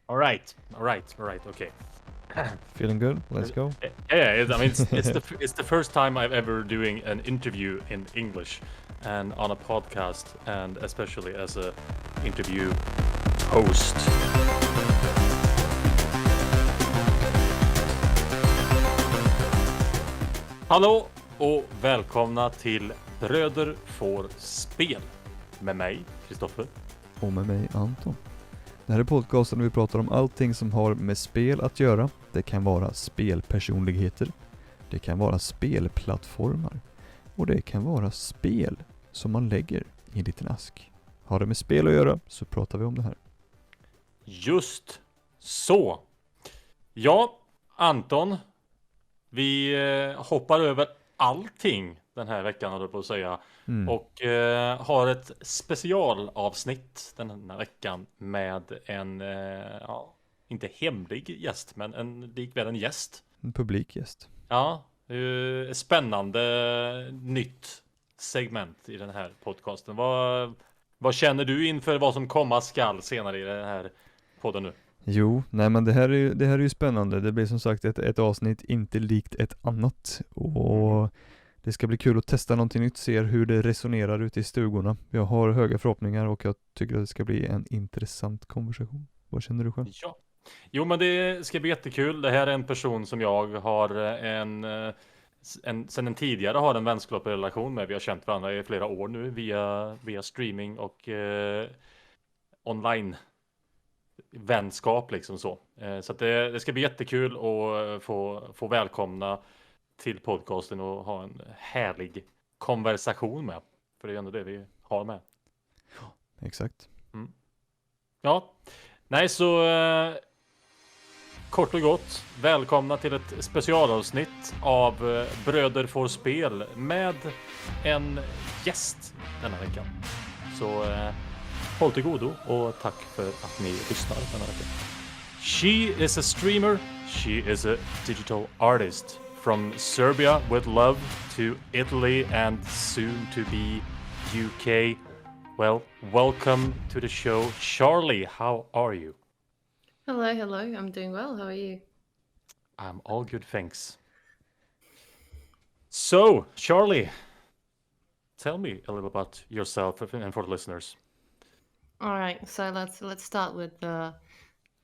All right. Okay. Feeling good? Let's go. I mean, it's the first time I've ever doing an interview in English, and on a podcast, and especially as a interview host. Hallå och välkomna till Bröder får spel med mig, Kristoffer. Och med mig, Anton. Det här är podcasten där vi pratar om allting som har med spel att göra. Det kan vara spelpersonligheter. Det kan vara spelplattformar. Och det kan vara spel som man lägger i en liten ask. Har det med spel att göra så pratar vi om det här. Just så. Ja, Anton. Vi hoppar över allting den här veckan, håller jag på att säga. Och har ett specialavsnitt den här veckan med en, inte hemlig gäst, men likväl en gäst. En publikgäst. Ja, spännande nytt segment i den här podcasten. Vad känner du inför vad som komma skall senare i den här podden nu? Jo, nej men det här är ju spännande. Det blir som sagt ett avsnitt inte likt ett annat. Och det ska bli kul att testa någonting nytt, se hur det resonerar ute i stugorna. Jag har höga förhoppningar och jag tycker att det ska bli en intressant konversation. Vad känner du själv? Ja. Jo, men det ska bli jättekul. Det här är en person som jag har sedan en tidigare har en vänskaplig relation med. Vi har känt varandra i flera år nu via streaming och online vänskap liksom så. Så att det ska bli jättekul att få välkomna till podcasten och ha en härlig konversation med. För det är ändå det vi har med. Exakt. Ja, nej så kort och gott, välkomna till ett specialavsnitt av Bröder får spel med en gäst denna veckan. Så håll till godo och tack för att ni lyssnar denna vecka. She is a streamer, she is a digital artist. From Serbia with love to Italy and soon to be UK. Well, welcome to the show. Charlie, how are you? Hello. I'm doing well. How are you? I'm all good, thanks. So, Charlie, tell me a little about yourself and for the listeners. All right. So let's start with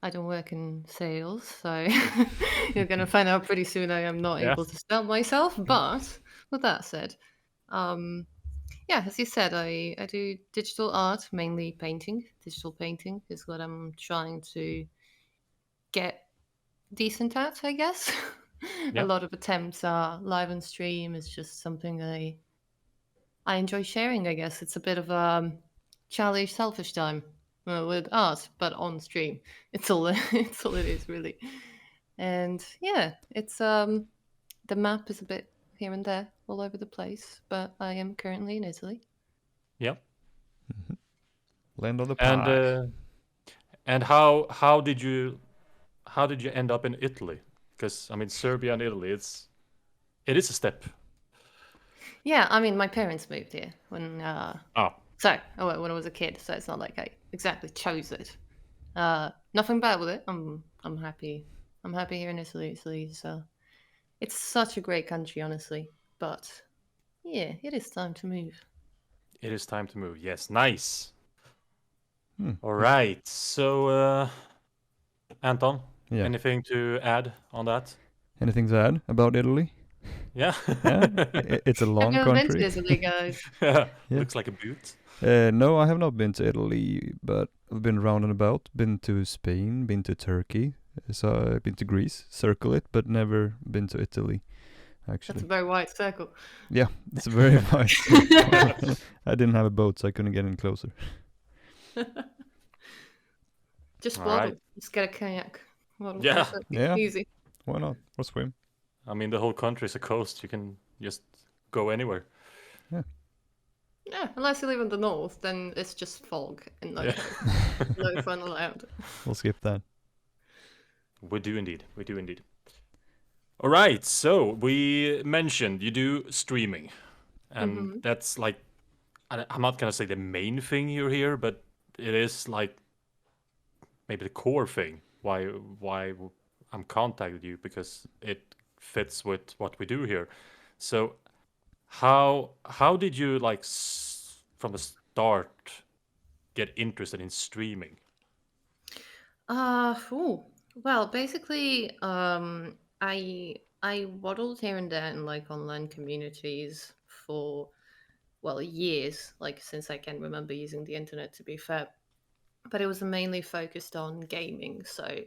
I don't work in sales, so you're going to find out pretty soon I am not able to sell myself. But with that said, as you said, I do digital art, mainly painting. Digital painting is what I'm trying to get decent at, I guess. A lot of attempts are live on stream. Is just something I enjoy sharing, I guess. It's a bit of a childish, selfish time with art, but on stream. It's all it is, really. And yeah, it's the map is a bit here and there, all over the place. But I am currently in Italy. Yeah. Land of the pie. And how did you end up in Italy? Because I mean, Serbia and Italy, it is a step. Yeah, I mean, my parents moved here when when I was a kid, so it's not like I exactly chose it. Nothing bad with it. I'm happy. I'm happy here in Italy. So it's such a great country, honestly. But yeah, it is time to move. It is time to move. Yes, nice. All right. So, Anton, anything to add on that? Anything to add about Italy? Yeah. It's a long I've country. been to Italy, guys. Looks like a boot. No, I have not been to Italy, but I've been around and about. Been to Spain, been to Turkey, so I've been to Greece, circle it, but never been to Italy, actually. That's a very wide circle. Yeah, it's a very wide circle. I didn't have a boat, so I couldn't get in closer. Just waddle. Right. Just get a kayak. Waddle. Yeah. Easy. Why not? Or swim. I mean, the whole country is a coast. You can just go anywhere. Yeah, unless you live in the north, then it's just fog and no fun allowed. We'll skip that. We do indeed. All right, so we mentioned you do streaming. And that's like, I'm not going to say the main thing you're here, but it is like maybe the core thing why I'm contacted you, because it fits with what we do here. So how did you like from the start get interested in streaming? Well, basically, I waddled here and there in like online communities for years, like since I can remember using the internet. To be fair, but it was mainly focused on gaming, so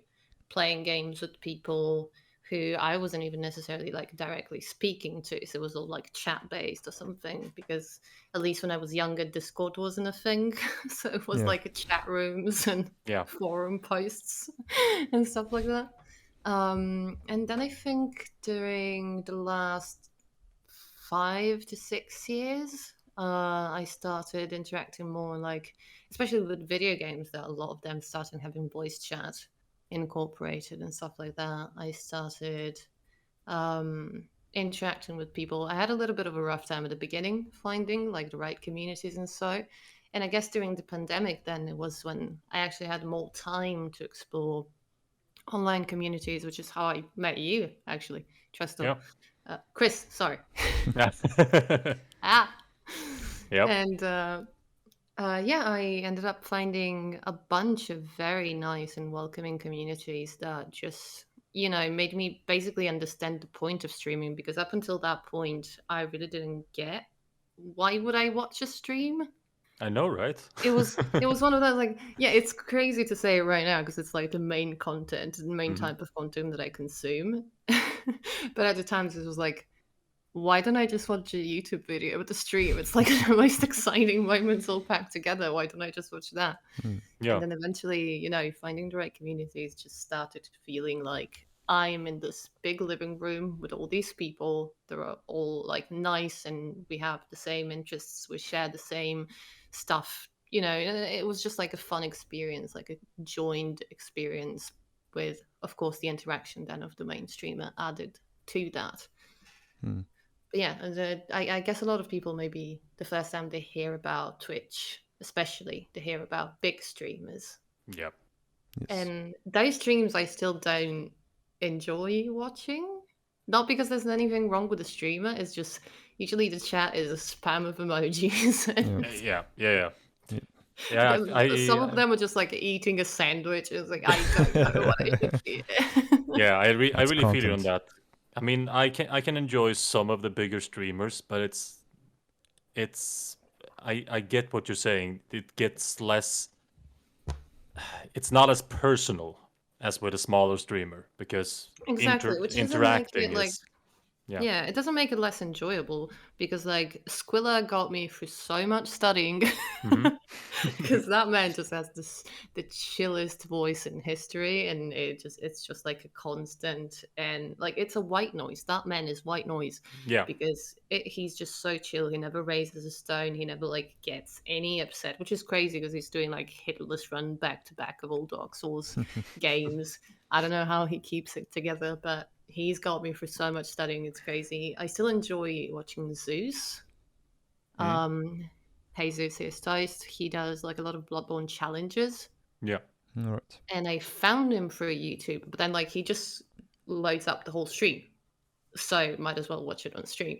playing games with people who I wasn't even necessarily like directly speaking to. So it was all like chat based or something, because at least when I was younger, Discord wasn't a thing. So it was Yeah. like a chat rooms and Yeah. forum posts and stuff like that. And then I think during the last 5 to 6 years, I started interacting more, like, especially with video games, that a lot of them started having voice chat incorporated and stuff like that. I started interacting with people. I had a little bit of a rough time at the beginning finding like the right communities and so. And I guess during the pandemic, then it was when I actually had more time to explore online communities, which is how I met you, actually, Trestle. Yeah. Chris, sorry. Yeah. Ah. Yep. And yeah, I ended up finding a bunch of very nice and welcoming communities that just, made me basically understand the point of streaming, because up until that point, I really didn't get why would I watch a stream? I know, right? It was one of those, like, yeah, it's crazy to say it right now because it's like the main content, the main Mhm. type of content that I consume. But at the times it was like, why don't I just watch a YouTube video with the stream? It's like the most exciting moments all packed together. Why don't I just watch that? Yeah. And then eventually, finding the right communities just started feeling like I'm in this big living room with all these people. They're all like nice and we have the same interests. We share the same stuff. And it was just like a fun experience, like a joined experience with, of course, the interaction then of the main streamer added to that. Mm. But yeah, I guess a lot of people, maybe the first time they hear about Twitch, especially, they hear about big streamers. Yeah. Yes. And those streams I still don't enjoy watching. Not because there's anything wrong with the streamer, it's just usually the chat is a spam of emojis. And Yeah. Yeah. Yeah. Yeah. some of them are just like eating a sandwich. It's like, I don't know what I should eat. Yeah. I That's really feel you on content. that. I mean, I can enjoy some of the bigger streamers, but it's I get what you're saying. It gets less. It's not as personal as with a smaller streamer, because Exactly, which doesn't make interacting it like, is yeah. yeah, it doesn't make it less enjoyable, because like Squilla got me through so much studying, Mhm. because that man just has the chillest voice in history, and it's just like a constant, and like it's a white noise. That man is white noise, Yeah. because he's just so chill. He never raises a stone. He never like gets any upset, which is crazy because he's doing like hitless run back to back of all Dark Souls games. I don't know how he keeps it together, but he's got me through so much studying. It's crazy. I still enjoy watching Zeus. Jesus is Toast. He does like a lot of Bloodborne challenges, Yeah. All right. and I found him through YouTube. But then like he just loads up the whole stream, so might as well watch it on stream.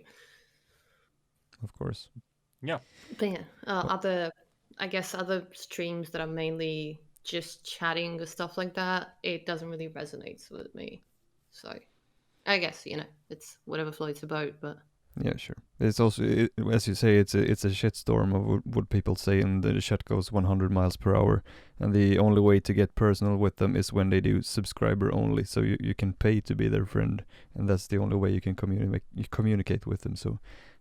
Of course. Yeah. But yeah, other streams that are mainly just chatting or stuff like that, it doesn't really resonate with me. So I guess it's whatever floats your boat. But Yeah, sure. It's also, as you say, it's a shitstorm of what people say, and the chat goes 100 miles per hour. And the only way to get personal with them is when they do subscriber only. So you can pay to be their friend, and that's the only way you can communicate with them. So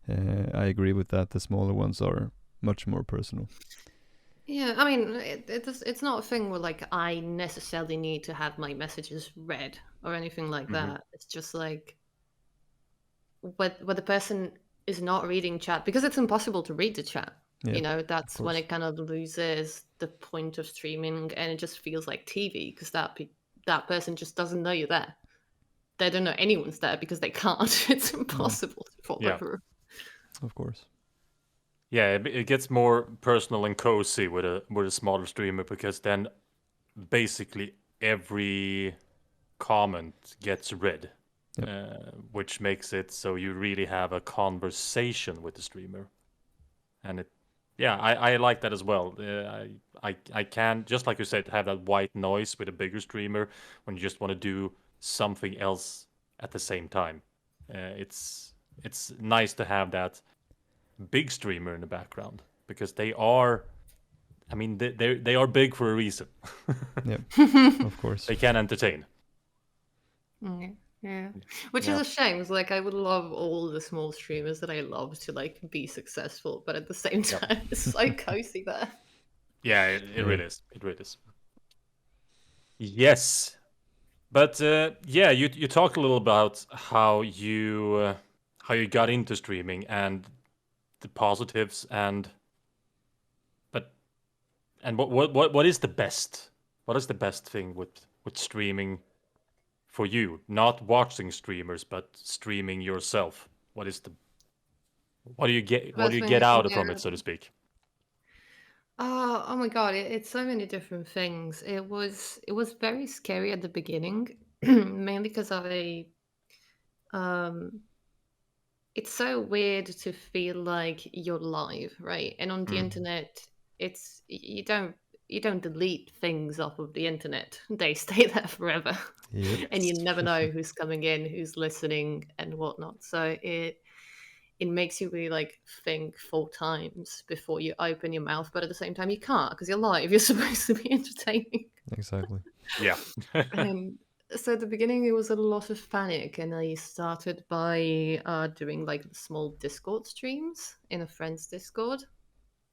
I agree with that. The smaller ones are much more personal. yeah, I mean, it's not a thing where like I necessarily need to have my messages read or anything like that. It's just like what the person is not reading chat, because it's impossible to read the chat. Yeah, That's when course. it kind of loses the point of streaming, and it just feels like TV, because that person just doesn't know you're there. They don't know anyone's there because they can't. It's impossible to follow Yeah. through. Of course. Yeah, it gets more personal and cozy with a smaller streamer, because then basically every comment gets read, Yep. which makes it so you really have a conversation with the streamer. And I like that as well. I can, just like you said, have that white noise with a bigger streamer when you just want to do something else at the same time. It's nice to have that big streamer in the background because they are, I mean, they are big for a reason. Yep. Of course. They can entertain. Yeah. Which Yeah. is a shame. It's like I would love all the small streamers that I love to like be successful, but at the same Yep. time, it's so cozy there. Yeah, it Yeah. really is. It really is. Yes. But yeah, you talked a little about how you got into streaming and the positives and what is the best? What is the best thing with streaming for you? Not watching streamers, but streaming yourself. What do you get? What do Best you thing get I can out from get. it, so to speak? Oh my god, it's so many different things. It was very scary at the beginning, mainly because um it's so weird to feel like you're live, right? And on the internet, it's you don't delete things off of the internet. They stay there forever. Yep. And you never know who's coming in, who's listening and whatnot. So it makes you really like think 4 times before you open your mouth, but at the same time you can't because you're live. You're supposed to be entertaining. Exactly. Yeah. And so at the beginning, it was a lot of panic, and I started by doing like small Discord streams in a friend's Discord.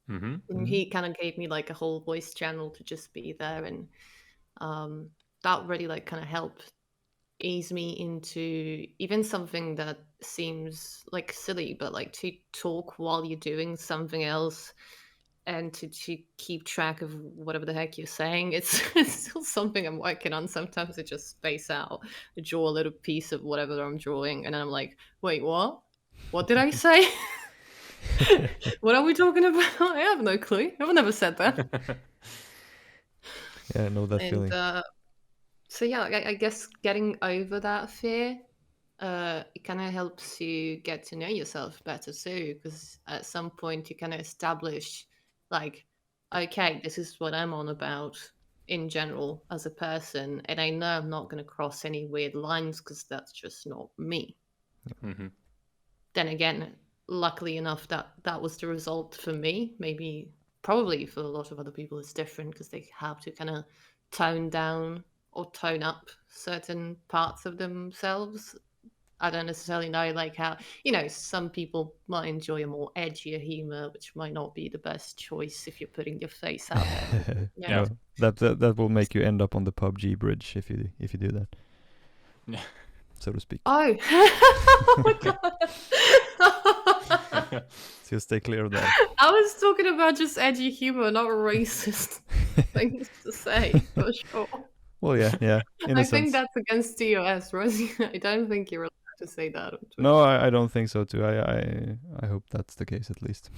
Mm-hmm. And he kind of gave me like a whole voice channel to just be there, and that really like kind of helped ease me into even something that seems like silly, but like to talk while you're doing something else and to keep track of whatever the heck you're saying. It's still something I'm working on. Sometimes I just space out, draw a little piece of whatever I'm drawing, and then I'm like, wait, what did I say? What are we talking about? I have no clue. I've never said that. Yeah, I know that And feeling. so yeah, I guess getting over that fear, it kind of helps you get to know yourself better too, because at some point you kind of establish, like, okay, this is what I'm on about in general as a person, and I know I'm not going to cross any weird lines because that's just not me. Mm-hmm. Then again, luckily enough, that was the result for me. Maybe, probably for a lot of other people, it's different because they have to kind of tone down or tone up certain parts of themselves. I don't necessarily know, like how, some people might enjoy a more edgier humor, which might not be the best choice if you're putting your face out there. Yeah. No, that will make you end up on the PUBG bridge if you do that, Yeah. so to speak. Oh, oh my god. So stay clear of that. I was talking about just edgy humor, not racist things to say, for sure. Well, yeah. In a I sense. think that's against TOS, Rosie. I don't think you're allowed to say that on Twitter. No, I don't think so too. I hope that's the case at least.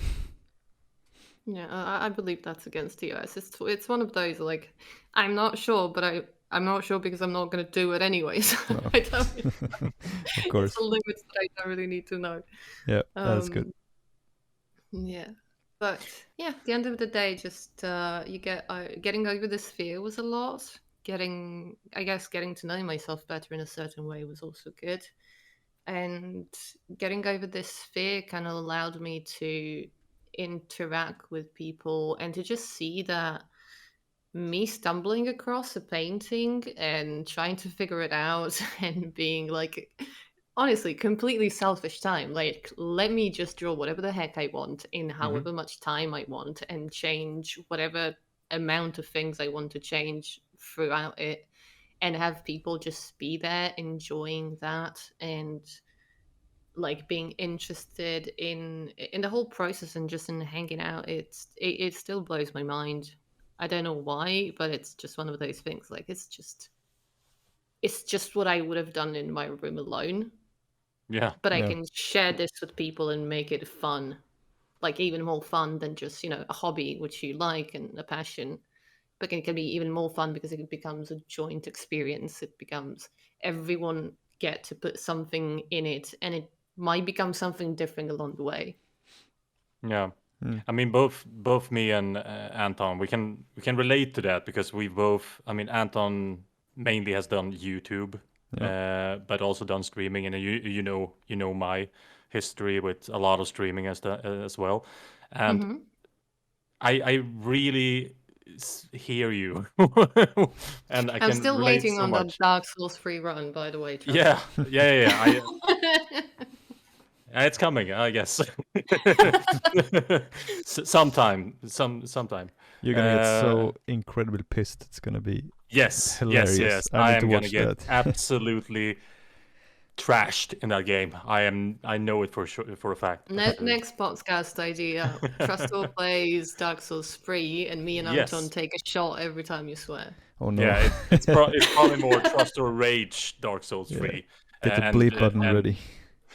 Yeah, I believe that's against TOS. It's one of those, like, I'm not sure, but I'm not sure because I'm not going to do it anyway. So No. I don't. Of course. It's the limits that I don't really need to know. Yeah, that's good. Yeah, but yeah, at the end of the day, just getting over this fear was a lot. Getting to know myself better in a certain way was also good, and getting over this fear kind of allowed me to interact with people and to just see that me stumbling across a painting and trying to figure it out and being like, honestly, completely selfish time. Like, let me just draw whatever the heck I want in however much time I want and change whatever amount of things I want to change throughout it, and have people just be there enjoying that and like being interested in the whole process and just in hanging out. It still blows my mind. I don't know why, but it's just one of those things. Like, it's just what I would have done in my room alone. Yeah. But I Yeah. can share this with people and make it fun, like even more fun than just, a hobby which you like and a passion. but it can be even more fun because it becomes a joint experience. It becomes everyone get to put something in it, and it might become something different along the way. Yeah. I mean, both me and Anton, we can relate to that because we both. I mean, Anton mainly has done YouTube, but also done streaming, and you know my history with a lot of streaming as well, and I really hear you, and I I'm can still relate waiting so on that much. Dark Souls free run, by the way. Trust Yeah, me. yeah. It's coming, I guess. Sometime. You're gonna get so incredibly pissed. It's gonna be Yes. hilarious. I I need to am gonna watch get that. absolutely trashed in that game. I know it for sure, for a fact. Next podcast idea: Trustor plays Dark Souls free, and me and Anton Yes. take a shot every time you swear. Oh no. Yeah, it's probably more Trust or Rage Dark Souls Yeah. free. Get the bleep button ready.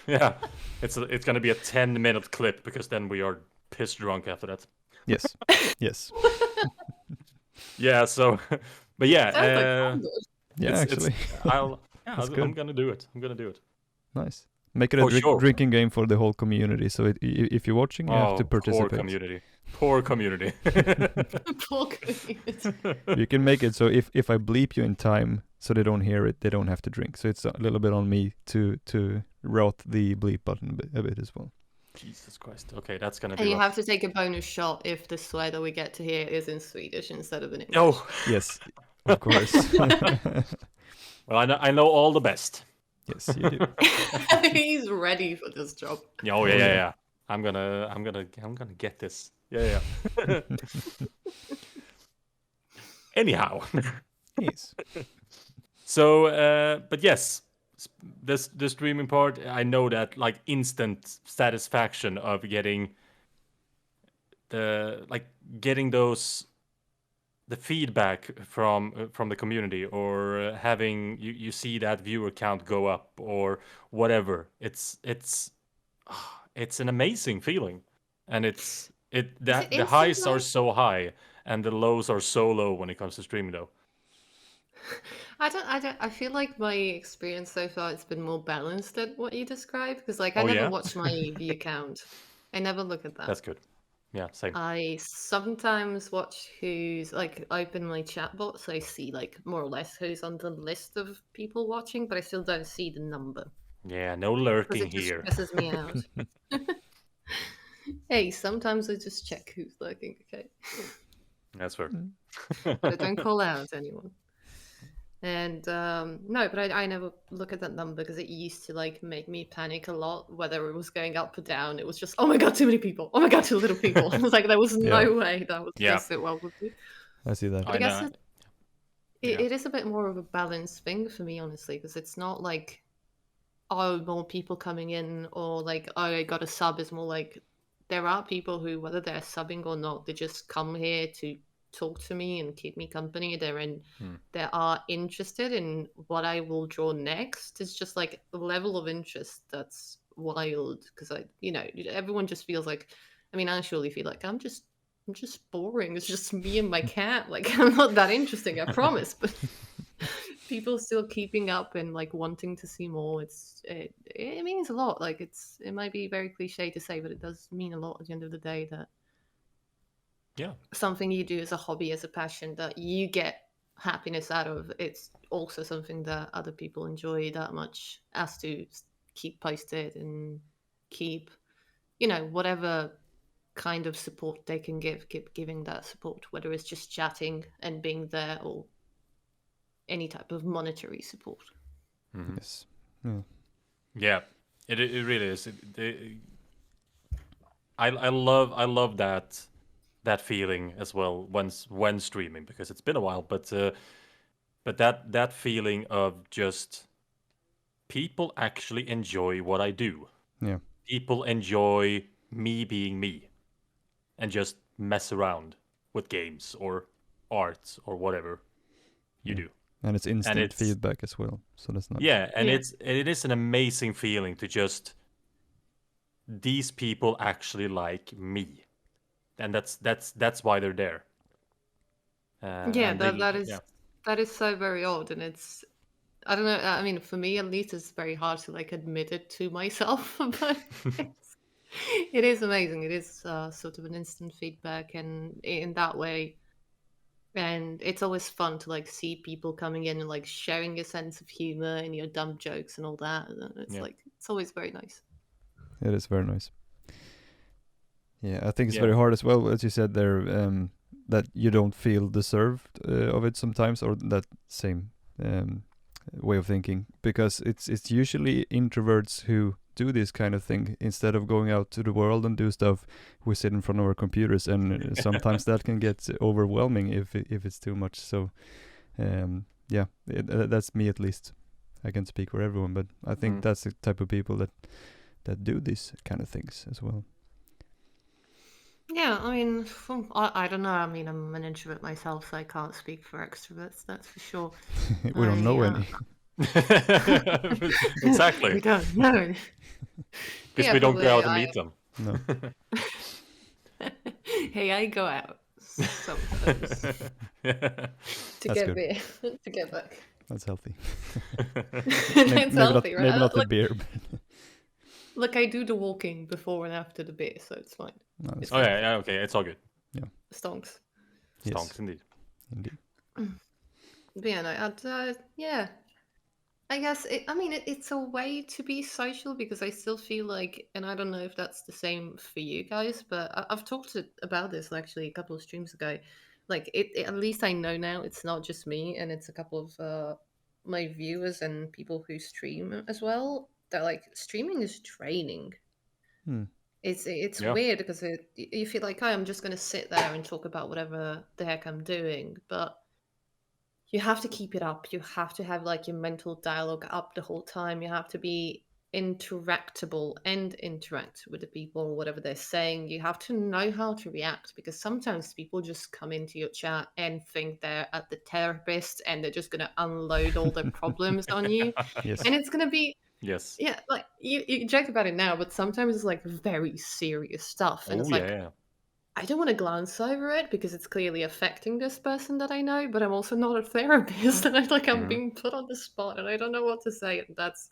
Yeah, it's gonna be a 10-minute clip because then we are piss drunk after that. Yes. Yes. Yeah. So, but yeah. Sounds like fun, though. Yeah, actually. That's good. I'm gonna do it. Nice. Make it a For sure. drinking game for the whole community. So if you're watching, you have to participate. Poor community. Poor community. You can make it so if I bleep you in time, so they don't hear it, they don't have to drink. So it's a little bit on me to route the bleep button a bit as well. Jesus Christ. Okay, that's gonna be. And you rough. have to take a bonus shot if the swear that we get to hear is in Swedish instead of in English. Oh, Yes, of course. well, I know all the best. Yes, you do. He's ready for this job. Oh yeah. I'm gonna get this. Yeah. Anyhow. Yes. So, but yes, the streaming part, I know that like instant satisfaction of getting the feedback from the community, or having you see that viewer count go up or whatever. It's an amazing feeling, and the highs are so high and the lows are so low when it comes to streaming though. I feel like my experience so far it's been more balanced than what you described, because like I Oh, never yeah? watch my view count. I never look at that. That's good. Yeah, same. I sometimes watch who's like open my chat bot, so I see like more or less who's on the list of people watching, but I still don't see the number Yeah, no because lurking it just here. stresses me out. Hey, sometimes I just check who's lurking, okay? That's fair. But I don't call out anyone. And no, but I never look at that number because it used to like make me panic a lot, whether it was going up or down. It was just, oh my god, too many people. Oh my god, too little people. It was like there was no way that would sit well with me. I see that. But I guess know. it is a bit more of a balanced thing for me, honestly, because it's not like, oh, more people coming in, or like, oh, I got a sub. It's more like there are people who, whether they're subbing or not, they just come here to talk to me and keep me company. They are interested in what I will draw next. It's just like the level of interest that's wild, because everyone just feels like, I mean, I surely feel like I'm just boring. It's just me and my cat. Like I'm not that interesting, I promise. But people still keeping up and like wanting to see more. It means a lot. Like it might be very cliche to say, but it does mean a lot at the end of the day that something you do as a hobby, as a passion that you get happiness out of, it's also something that other people enjoy that much as to keep posted and keep, whatever kind of support they can keep giving that support, whether it's just chatting and being there or any type of monetary support. Mm-hmm. Yes. Yeah, it really is. I love that feeling as well when streaming, because it's been a while, but that feeling of just people actually enjoy what I do. Yeah. People enjoy me being me and just mess around with games or art or whatever you do. And it's instant feedback as well, so that's not. Yeah, and it is an amazing feeling to just, these people actually like me, and that's why they're there. Yeah, and that they, that is yeah, that is so very odd, and it's I don't know. I mean, for me at least, it's very hard to like admit it to myself, but it's, it is amazing. It is sort of an instant feedback, and in that way, and it's always fun to like see people coming in and like sharing your sense of humor and your dumb jokes and all that. And it's yeah, like it's always very nice. It is very nice. Yeah, I think it's yeah, very hard as well, as you said there, that you don't feel deserved of it sometimes, or that same way of thinking, because it's usually introverts who do this kind of thing. Instead of going out to the world and do stuff, we sit in front of our computers, and sometimes that can get overwhelming if it's too much. So, yeah, that's me at least. I can't speak for everyone, but I think that's the type of people that do these kind of things as well. Yeah, I mean, I don't know. I mean, I'm an introvert myself, so I can't speak for extroverts. That's for sure. We don't know I, any. exactly, we don't know. because Yeah, we don't go probably. out and meet them. No. Hey, I go out sometimes to That's get good. beer to get back. That's healthy. It's healthy, right? Maybe not the Look, beer. look, I do the walking before and after the beer, so it's fine. No, It's Oh yeah, healthy. yeah, okay, it's all good. Stonks. Yes, Stonks indeed. indeed. But yeah, no, yeah. I guess it's a way to be social because I still feel like, and I don't know if that's the same for you guys, but I've talked about this actually a couple of streams ago. Like at least I know now it's not just me, and it's a couple of my viewers and people who stream as well. That like streaming is training. Hmm. It's Yeah. weird because you feel like, oh, I'm just going to sit there and talk about whatever the heck I'm doing, but you have to keep it up. You have to have like your mental dialogue up the whole time. You have to be interactable and interact with the people, whatever they're saying. You have to know how to react because sometimes people just come into your chat and think they're at the therapist and they're just going to unload all their problems on you. Yes. And it's going to be, Yes. yeah, like you joke about it now, but sometimes it's like very serious stuff. And Oh it's like, yeah. I don't want to glance over it because it's clearly affecting this person that I know, but I'm also not a therapist and I like I'm Mhm. being put on the spot and I don't know what to say. And that's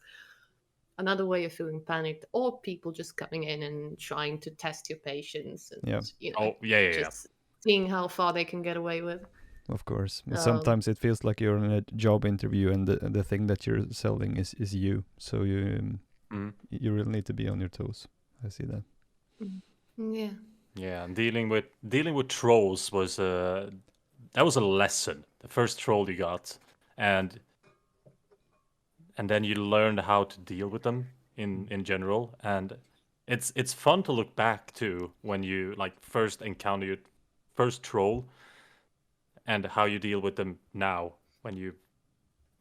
another way of feeling panicked, or people just coming in and trying to test your patience and Yeah. Oh yeah. just seeing how far they can get away with. Of course. Um, Sometimes it feels like you're in a job interview and the thing that you're selling is you. So Mhm. you really need to be on your toes. I see that. yeah. Yeah, and dealing with trolls was that was a lesson. The first troll you got, and then you learned how to deal with them in general, and it's fun to look back to when you like first encounter your first troll and how you deal with them now when you've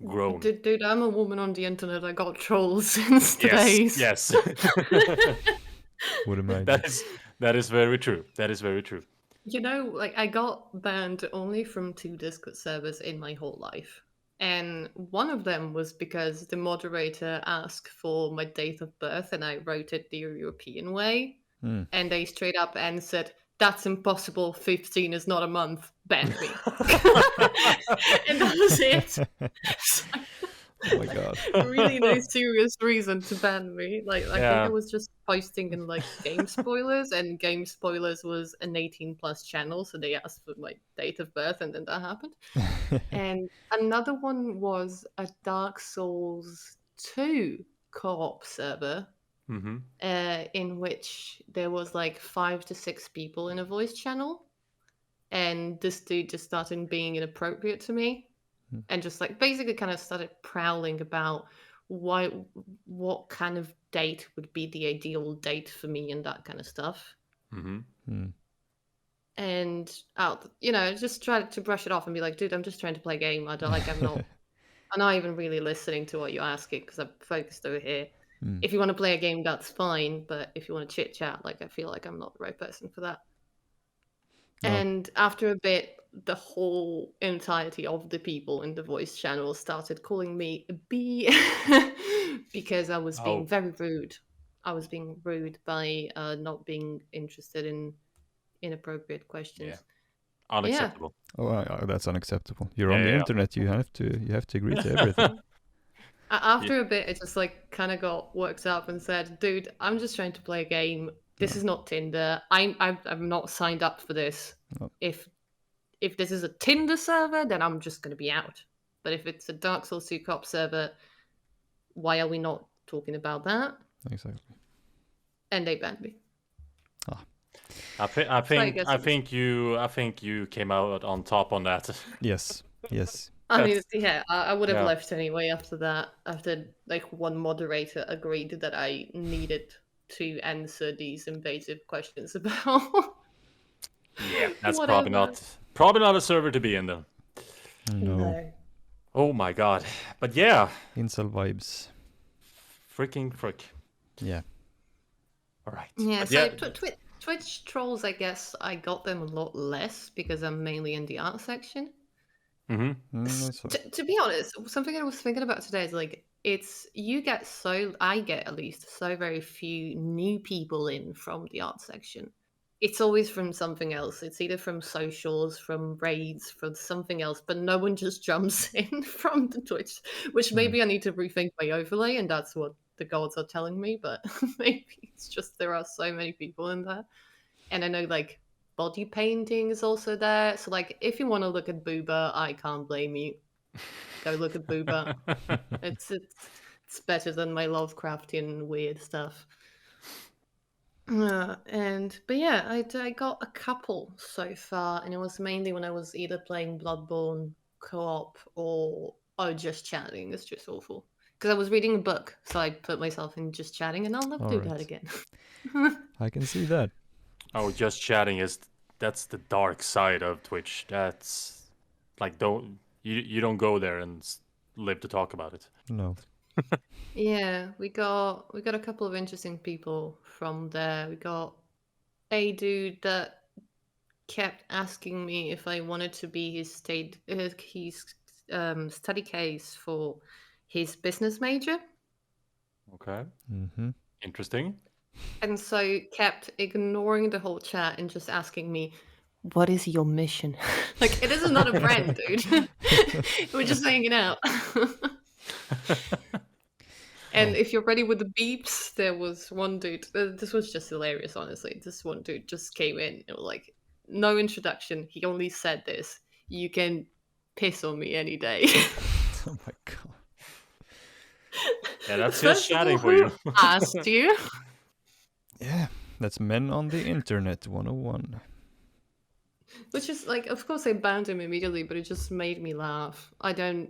grown. Dude, I'm a woman on the internet. I got trolls since the Yes, days. yes. Would imagine. that is very true. That is very true. You know, like I got banned only from 2 Discord servers in my whole life. And one of them was because the moderator asked for my date of birth and I wrote it the European way. Hmm. And they straight up answered, "That's impossible. 15 is not a month." Banned me. And that was it. Oh my god. Really no serious reason to ban me. Like I think I Yeah. was just posting in like game spoilers, and game spoilers was an 18+ channel, so they asked for my date of birth, and then that happened. And another one was a Dark Souls 2 co-op server, Mm-hmm. in which there was like 5 to 6 people in a voice channel, and this dude just started being inappropriate to me and just like basically kind of started prowling about what kind of date would be the ideal date for me and that kind of stuff. Mm-hmm. Hmm. And just tried to brush it off and be like, dude, I'm just trying to play a game. I'm not even really listening to what you're asking because I'm focused over here. Hmm. If you want to play a game, that's fine, but if you want to chit chat, like I feel like I'm not the right person for that. No. And after a bit, the whole entirety of the people in the voice channel started calling me a B because I was being Oh. very rude. I was being rude by not being interested in inappropriate questions. unacceptable. Oh, that's unacceptable. You're on Yeah, the yeah. internet. You have to agree to everything. After a bit, it just like kind of got worked up and said, "Dude, I'm just trying to play a game. This is not Tinder. I'm not signed up for this. No. If this is a Tinder server, then I'm just gonna be out. But if it's a Dark Souls 2 co-op server, why are we not talking about that?" Exactly. And they banned me. I think you came out on top on that. Yes. I mean, yeah, I would have Yeah. left anyway after that. After like one moderator agreed that I needed to answer these invasive questions about. Yeah, that's Whatever. probably not a server to be in then. No. Oh my god. But yeah, Incel vibes. freaking frick. Yeah. All right. Yeah, But so Twitch trolls, I guess I got them a lot less because I'm mainly in the art section. To be honest, something I was thinking about today is like I get at least so very few new people in from the art section. It's always from something else. It's either from socials, from raids, from something else, but no one just jumps in from the Twitch, which maybe I need to rethink my overlay, and that's what the gods are telling me, but maybe it's just there are so many people in there. And I know like body painting is also there. So like if you want to look at Booba, I can't blame you. Go look at Booba. It's better than my Lovecraftian weird stuff. But yeah, I got a couple so far, and it was mainly when I was either playing Bloodborne co-op or just chatting. It's just awful because I was reading a book, so I put myself in just chatting, and I'll never do that again. I can see that. Oh, just chatting that's the dark side of Twitch. That's like you don't go there and live to talk about it. No. Yeah, we got a couple of interesting people from there. We got a dude that kept asking me if I wanted to be his study case for his business major. Okay. Mm-hmm. Interesting. And so kept ignoring the whole chat and just asking me, "What is your mission?" Like, it is not a friend, dude. We're just hanging out. And if you're ready with the beeps, there was one dude. This was just hilarious, honestly. This one dude just came in and was like, no introduction. He only said this: "You can piss on me any day." Oh my god. Yeah, that's First just of chatting all, for you. who asked you? Yeah, that's Men on the Internet 101. Which is like, of course, I banned him immediately, but it just made me laugh. I don't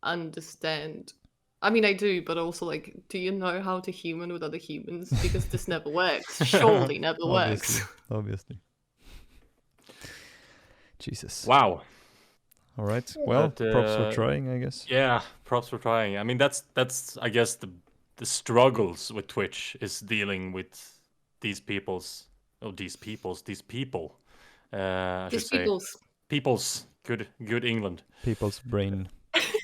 understand. I mean, I do, but also, like, do you know how to human with other humans? Because this never works. Surely never works. Obviously. Jesus. Wow. All right. Well, But, props for trying, I guess. Yeah, props for trying. I mean, that's I guess the struggles with Twitch is dealing with these people. I should These say people's good England. People's brain.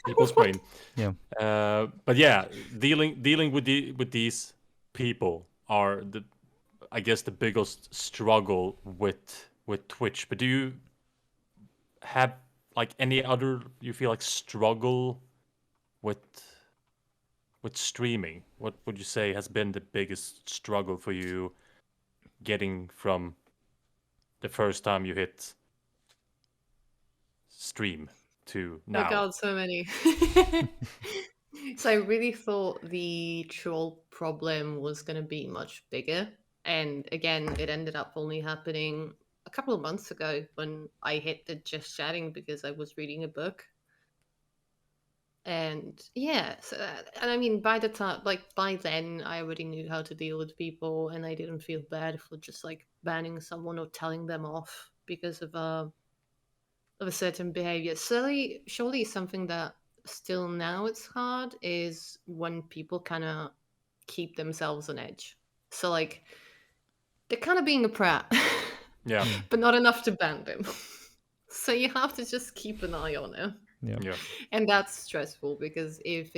People's brain. Yeah. But yeah, dealing with these people are I guess the biggest struggle with Twitch. But do you have like any other you feel like struggle with streaming? What would you say has been the biggest struggle for you getting from the first time you hit stream to now? Oh my god, so many. So I really thought the troll problem was going to be much bigger. And again, it ended up only happening a couple of months ago when I hit the just chatting because I was reading a book. And yeah, and I mean, by then, I already knew how to deal with people, and I didn't feel bad for just like banning someone or telling them off because of a certain behavior. Surely something that still now it's hard is when people kind of keep themselves on edge. So like they're kind of being a prat, Yeah. but not enough to ban them. So you have to just keep an eye on it. Yeah. And that's stressful because if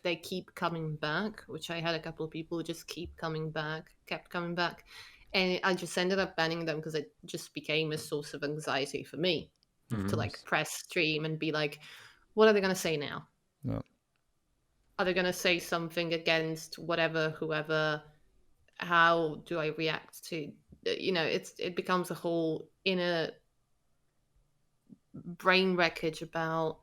they keep coming back, which I had a couple of people who just kept coming back, And I just ended up banning them because it just became a source of anxiety for me to like press stream and be like, what are they going to say now? No. Are they going to say something against whatever, whoever? How do I react to, it becomes a whole inner brain wreckage about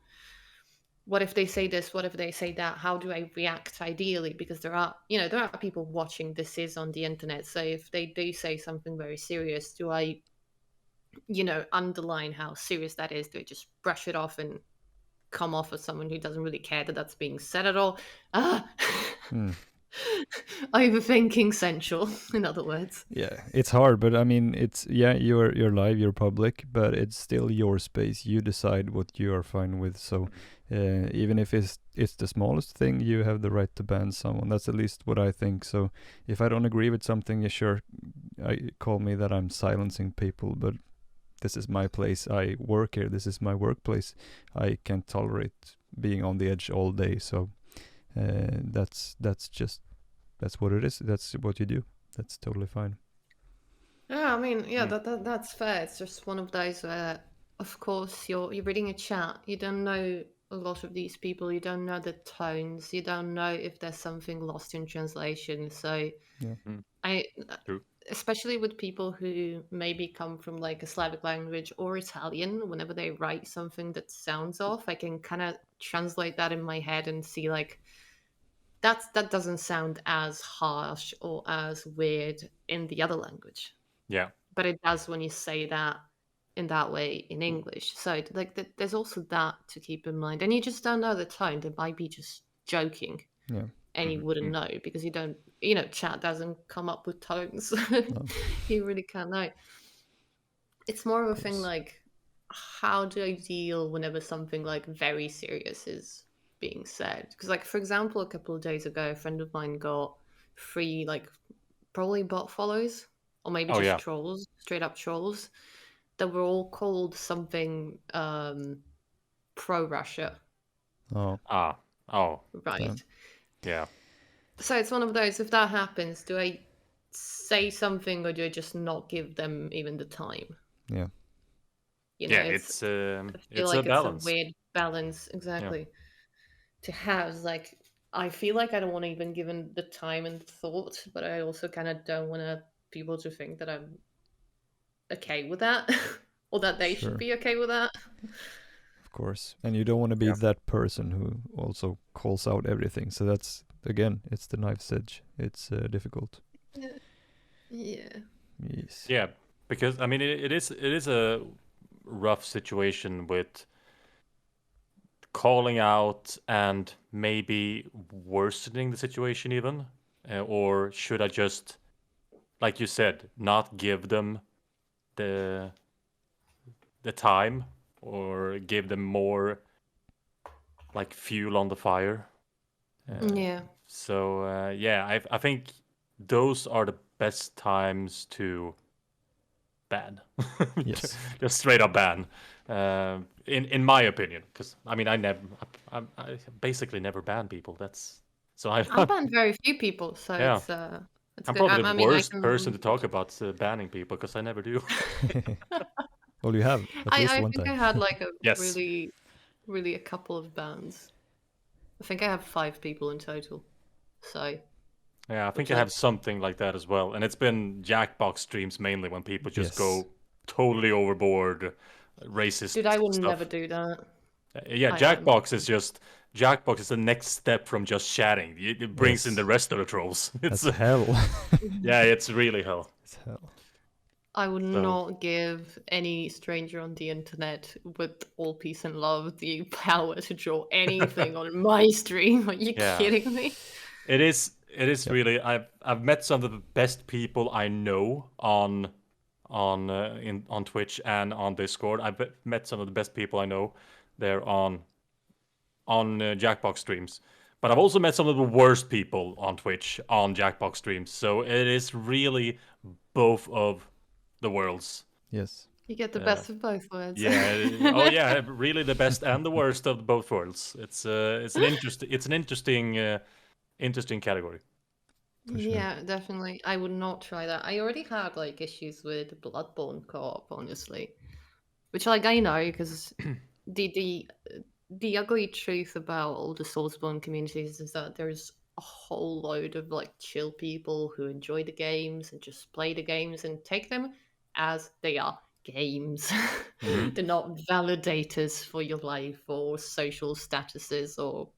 what if they say this, what if they say that, how do I react ideally? Because there are people watching this is on the internet. So if they do say something very serious, do I, underline how serious that is? Do I just brush it off and come off as someone who doesn't really care that that's being said at all? Overthinking central, in other words. Yeah, it's hard, but I mean, you're live, you're public, but it's still your space. You decide what you are fine with. So even if it's the smallest thing, you have the right to ban someone. That's at least what I think. So if I don't agree with something, call me that I'm silencing people, but this is my place. I work here. This is my workplace. I can't tolerate being on the edge all day. So that's what it is. That's what you do. That's totally fine. Yeah, I mean, that's fair. It's just one of those where, of course, you're reading a chat. You don't know a lot of these people. You don't know the tones. You don't know if there's something lost in translation. So, True. Especially with people who maybe come from like a Slavic language or Italian, whenever they write something that sounds off, I can kind of translate that in my head and see like that doesn't sound as harsh or as weird in the other language. Yeah. But it does when you say that in that way in English. So like there's also that to keep in mind. And you just don't know the tone. They might be just joking. Yeah. And you wouldn't know because you don't, chat doesn't come up with tones. No. You really can't know. It's more of a thing like, how do I deal whenever something like very serious is being said? Because like, for example, a couple of days ago, a friend of mine got 3 like probably bot follows or maybe trolls, straight up trolls that were all called something pro-Russia. Oh. Right. Damn. Yeah. So it's one of those, if that happens, do I say something or do I just not give them even the time? Yeah. It's a balance. It's a weird balance, exactly. To have like, I feel like I don't want to even give them the time and thought, but I also kind of don't want people to think that I'm okay with that or that they should be okay with that. Of course. And you don't want to be that person who also calls out everything. So that's, again, it's the knife's edge. It's difficult. Yeah. Yes. Yeah, because I mean, it is a rough situation with calling out and maybe worsening the situation even, or should I just, like you said, not give them the time or give them more like fuel on the fire? So I think those are the best times to ban. Yes. Just straight up ban. In my opinion, because I mean, I basically never ban people. I banned very few people, so it's I'm good. probably the worst person to talk about banning people because I never do. Well, you have at least I one think time. I had like a Yes. really, really a couple of bans. I think I have 5 people in total. So Yeah, I think I have something like that as well, and it's been Jackbox streams mainly when people just go totally overboard, racist. Dude, I will stuff. never do that. Jackbox is the next step from just chatting. It brings in the rest of the trolls. It's That's hell. Yeah, it's really hell. It's hell. I would not give any stranger on the internet with all peace and love the power to draw anything on my stream. Are you kidding me? It is really. I've met some of the best people I know on Twitch and on Discord. I've met some of the best people I know there on Jackbox streams. But I've also met some of the worst people on Twitch on Jackbox streams. So it is really both of the worlds. Yes. You get the best of both worlds. Yeah. Really the best and the worst of both worlds. It's an interesting category. For sure. Yeah, definitely. I would not try that. I already had like issues with Bloodborne co-op, honestly, which like I know because the the ugly truth about all the Soulsborne communities is that there's a whole load of like chill people who enjoy the games and just play the games and take them as they are games. Mhm. They're not validators for your life or social statuses or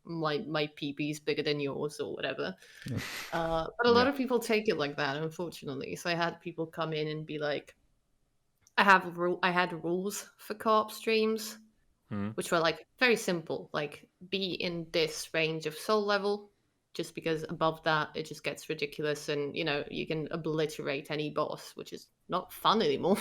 my PB's bigger than yours or whatever. Yeah. But a lot Yeah. of people take it like that, unfortunately. So I had people come in and be like, I had rules for co-op streams, Mhm. which were like very simple, like be in this range of soul level, just because above that it just gets ridiculous, and you can obliterate any boss, which is not fun anymore.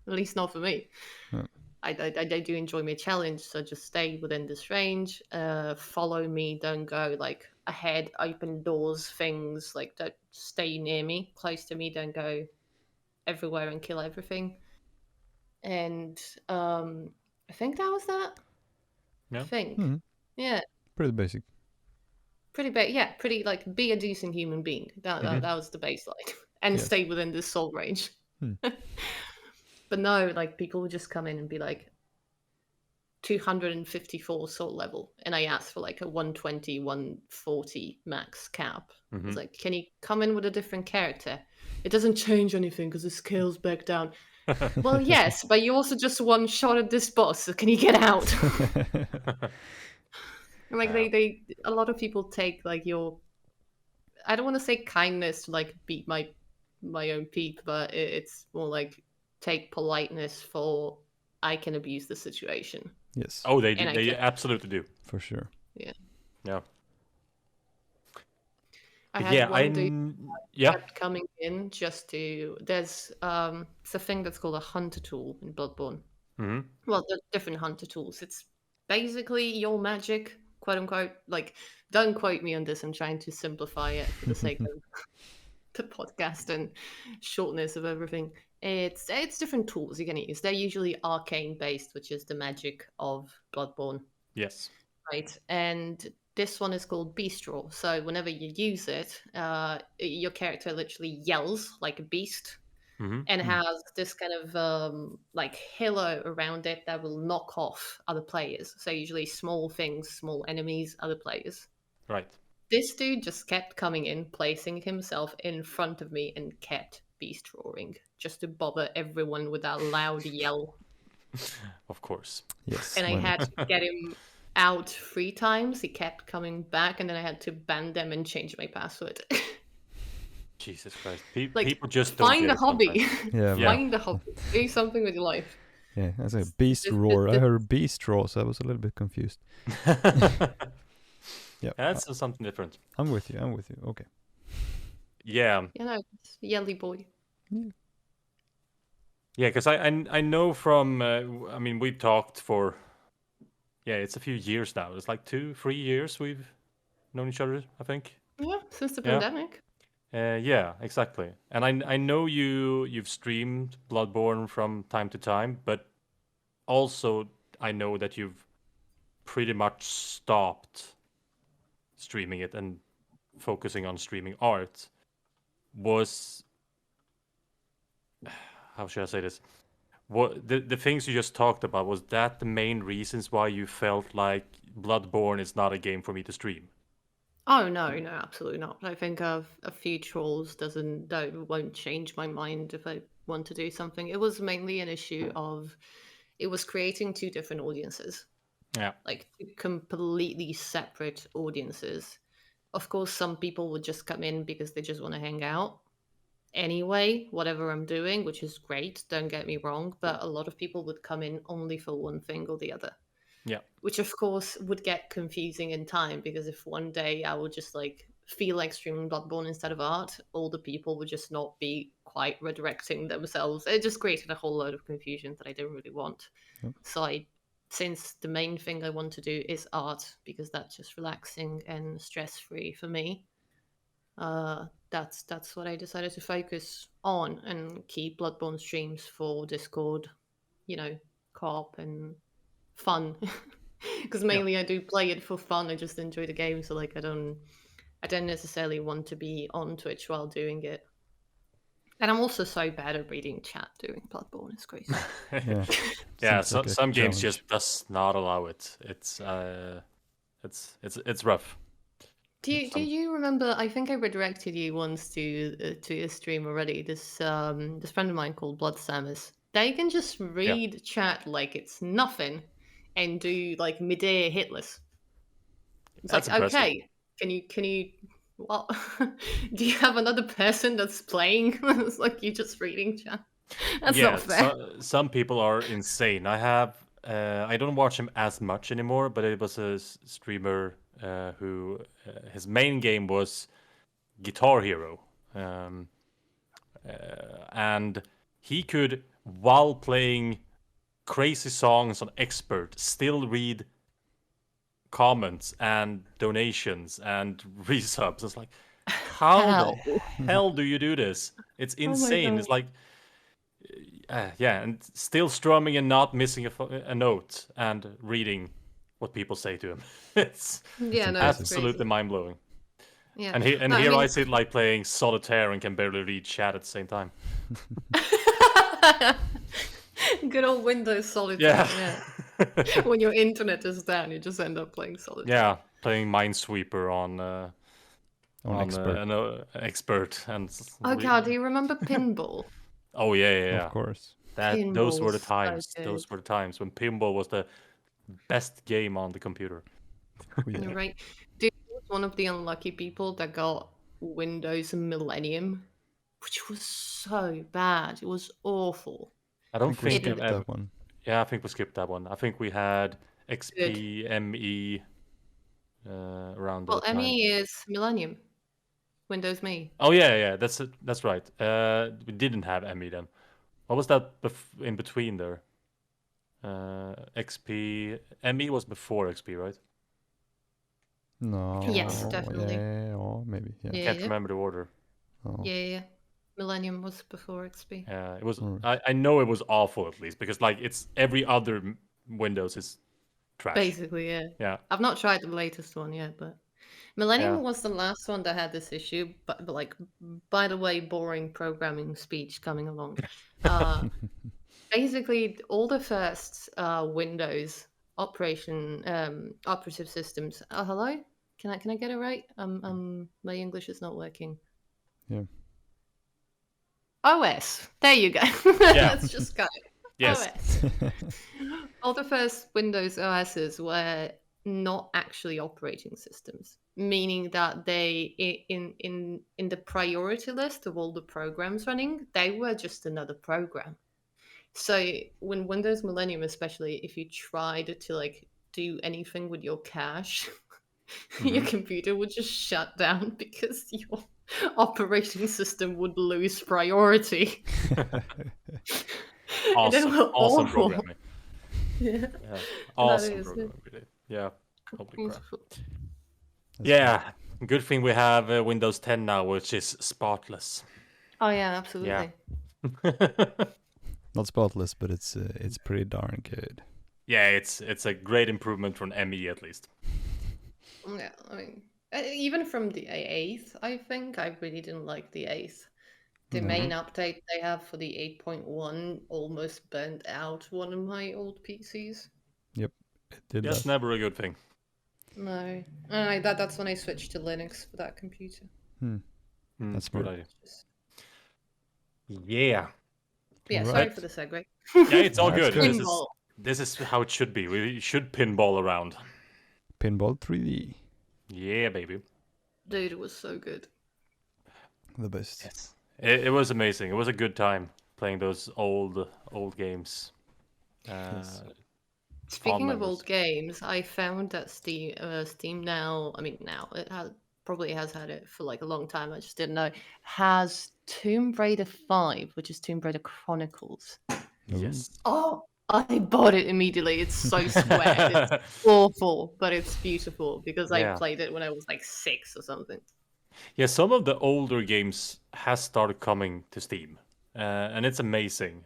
At least not for me. Yeah. I do enjoy my challenge, so just stay within this range. Follow me, don't go like ahead, open doors, things like don't stay near me, close to me, don't go everywhere and kill everything. And I think that was that. I Yeah. think. Mhm. Yeah, Pretty basic. pretty big. Yeah, pretty like be a decent human being. That was the baseline, and Yes. stay within this soul range. Hmm. But no, like people would just come in and be like 254 soul level, and I asked for like a 120, 140 max cap. I was Mhm. like, can you come in with a different character? It doesn't change anything because it scales back down. Well, yes, but you also just one shot at this boss, so can you get out? And, like Yeah. they a lot of people take like your, I don't want to say kindness to like beat my own peep, but it's more like take politeness for I can abuse the situation Yes, Oh, they and do. I They can, absolutely do. for sure. yeah. Yeah. I But had yeah, one dude yeah. kept coming in just to, there's it's a thing that's called a hunter tool in Bloodborne. Mhm. Well, there's different hunter tools. It's basically your magic, quote unquote. Like, don't quote me on this. I'm trying to simplify it for the sake of the podcast and shortness of everything. It's different tools you can use. They're usually arcane based, which is the magic of Bloodborne, Yes. right? And this one is called Beast Roar. So whenever you use it, your character literally yells like a beast Mhm. and has this kind of like halo around it that will knock off other players. So usually small things, small enemies, other players. Right. This dude just kept coming in, placing himself in front of me, and kept beast roaring just to bother everyone with that loud yell. Of course. Yes, And I why had not? to get him out 3 times. He kept coming back, and then I had to ban them and change my password. Jesus Christ. Like, People just don't find get a it sometimes. hobby. Yeah, Yeah. Find a hobby. Do something with your life. yeah. That's a beast This- roar. I this- heard beast roar, so I was a little bit confused. Yeah, That's something different. I'm with you. I'm with you. Okay. Yeah. it's Yelly boy. Yeah, because I know from I mean we've talked for it's a few years now. It's like 2-3 years we've known each other, I think. Yeah, since the Yeah. pandemic. Yeah, exactly. And I know you've streamed Bloodborne from time to time, but also I know that you've pretty much stopped streaming it and focusing on streaming art. Was how should I say this? What the things you just talked about, was that the main reasons why you felt like Bloodborne is not a game for me to stream? Oh no, absolutely not. I think a few trolls won't change my mind if I want to do something. It was mainly an issue of it was creating two different audiences, Yeah. like two completely separate audiences. Of course, some people would just come in because they just want to hang out anyway, whatever I'm doing, which is great, don't get me wrong, but a lot of people would come in only for one thing or the other. Yeah. Which of course would get confusing in time, because if one day I would just like feel like streaming Bloodborne instead of art, all the people would just not be quite redirecting themselves. It just created a whole load of confusion that I didn't really want. Yep. So since the main thing I want to do is art, because that's just relaxing and stress-free for me, that's what I decided to focus on and keep Bloodborne streams for Discord, co-op and fun. Because mainly I do play it for fun. I just enjoy the game, so like I don't I don't necessarily want to be on Twitch while doing it. And I'm also so bad at reading chat doing Bloodborne. It's crazy. Yeah. Yeah, Seems like a some games challenge. just does not allow it. It's rough. Do you remember? I think I redirected you once to a stream already. This friend of mine called Blood Samus. They can just read chat like it's nothing, and do like mid-air hitless. It's That's like, impressive. okay, can you what? Do you have another person that's playing? It's like you just reading chat. That's Yeah, not fair. some people are insane. I don't watch him as much anymore, but it was a streamer who his main game was Guitar Hero, and he could, while playing crazy songs on Expert, still read comments and donations and resubs. It's like, how the hell do you do this? It's insane. It's God. like, yeah, and still strumming and not missing a note and reading what people say to him. It's Yeah, no, it's absolutely crazy. mind blowing. Yeah, And No, I here mean- I sit like playing solitaire and can barely read chat at the same time. Good old Windows Solitaire. Yeah. Yeah. When your internet is down, you just end up playing Solitaire. Yeah, playing Minesweeper on Expert. an expert and. Oh god, do you remember Pinball? Oh yeah. Of course. Those were the Pinball's so times. good. Those were the times when pinball was the best game on the computer. Oh, yeah. You're right. Dude, I was one of the unlucky people that got Windows Millennium, which was so bad. It was awful. I don't I think we think skipped I've ever. that one. Yeah, I think we skipped that one. I think we had XP, ME around Well, that time. ME is Millennium. Windows Me. Oh yeah, that's right. We didn't have ME then. What was that in between there? XP, ME was before XP, right? No. Yes, definitely. Yeah, or maybe. Yeah. Yeah. Can't remember the order. Oh. Yeah. Millennium was before XP. Yeah, it was. Alright. I know it was awful at least because like it's every other Windows is trash. Basically, yeah. Yeah. I've not tried the latest one yet, but Millennium Yeah. was the last one that had this issue. But like, by the way, boring programming speech coming along. Basically, all the first Windows operative systems. Oh, hello. Can I get it right? My English is not working. Yeah. OS. There you go. Yeah. Let's just go. Yes. OS. All the first Windows OSs were not actually operating systems, meaning that they in the priority list of all the programs running, they were just another program. So when Windows Millennium, especially if you tried to like do anything with your cache, your computer would just shut down because your operating system would lose priority. And they were Awesome awful. programming. Yeah. Yeah. Awesome is it. programming. Really. Yeah. Holy crap. Beautiful. Yeah. Good thing we have Windows 10 now, which is spotless. Oh yeah, absolutely. Not spotless, but it's pretty darn good. Yeah, it's a great improvement from ME at least. Yeah, I mean, even from the 8th, I think I really didn't like the 8th. The main update they have for the 8.1 almost burnt out one of my old PCs. Yep, it did That's that. never a good thing. No, that's when I switched to Linux for that computer. That's good smart. idea. Yeah. Yeah, sorry Right. for the segue. Yeah, it's all That's good. good. Pinball. This is how it should be. We should pinball around. Pinball 3D, Yeah, baby. Dude, it was so good. the best. Yes. It was amazing. It was a good time playing those old games. Speaking of memories. old games, I found that Steam now, it probably has had it for like a long time, I just didn't know, has Tomb Raider 5, which is Tomb Raider Chronicles. Yes. Oh, I bought it immediately. It's so squared. It's awful, but it's beautiful because Yeah. I played it when I was like 6 or something. Yeah, some of the older games has started coming to Steam, and it's amazing.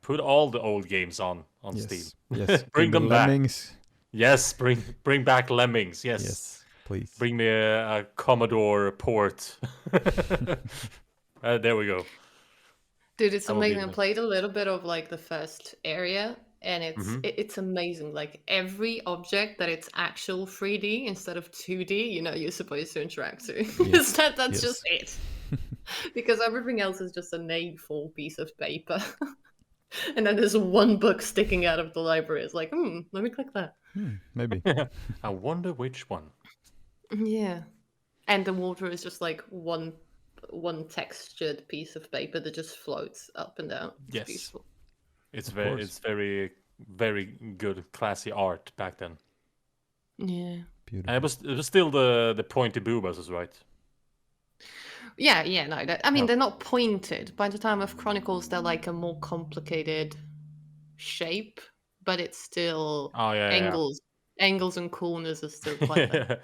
Put all the old games on Yes. Steam. Yes. Bring the them back. Lemmings. Yes, bring back Lemmings. Yes. Yes. Please. Bring me a Commodore port. There we go. Dude, it's That would be amazing. I nice. played a little bit of like the first area, and Mhm. it's amazing. Like every object that it's actual 3D instead of 2D, you're supposed to interact to. Yes, That's yes. just it. Because everything else is just a A4 piece of paper. And then there's one book sticking out of the library. It's like, let me click that. Maybe. I wonder which one. Yeah. And the water is just like one textured piece of paper that just floats up and down. It's Yes. beautiful. It's Of very, course. it's very, very good, classy art back then. Yeah. Beautiful. And it was still the pointy boobas, right? Yeah, no. They're not pointed. By the time of Chronicles, they're like a more complicated shape, but it's still Oh yeah, angles. Angles and corners are still quite there.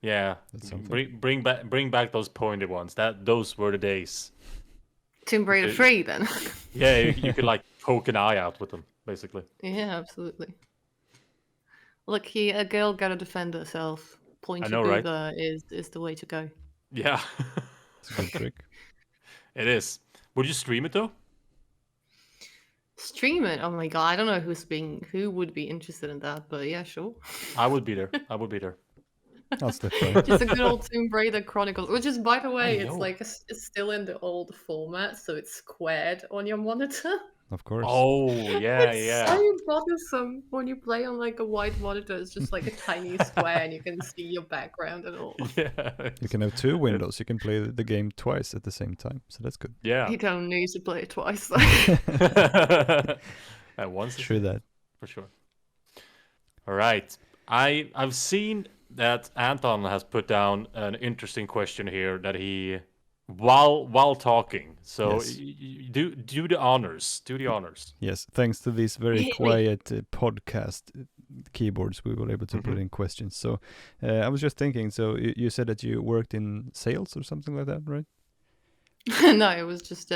yeah. That's something. Bring back those pointy ones. Those were the days. Tomb Raider 3, then. Yeah, you could like poke an eye out with them, basically. Yeah, absolutely. Look, a girl gotta defend herself. Pointy know, right? booba is the way to go. Yeah, It's a good trick. it is. Would you stream it though? Stream it. Oh my god, I don't know who would be interested in that, but yeah, sure. I would be there. I would be there. I'll step by. Just a good old Tomb Raider Chronicles, which is, by the way, I it's know. like it's still in the old format, so it's squared on your monitor. Of course. Oh yeah, It's yeah. so bothersome when you play on like a wide monitor. It's just like a tiny square, and you can see your background and all. Yeah. You can have two windows. You can play the game twice at the same time. So that's good. Yeah. You don't need to play it twice. Though. At once. True that. For sure. All right. I've seen that Anton has put down an interesting question here that he while talking. So Yes. do the honors. Do the honors. Yes, thanks to these very Hit me. quiet podcast keyboards, we were able to put in questions. So I was just thinking, so you said that you worked in sales or something like that, right? No, it was just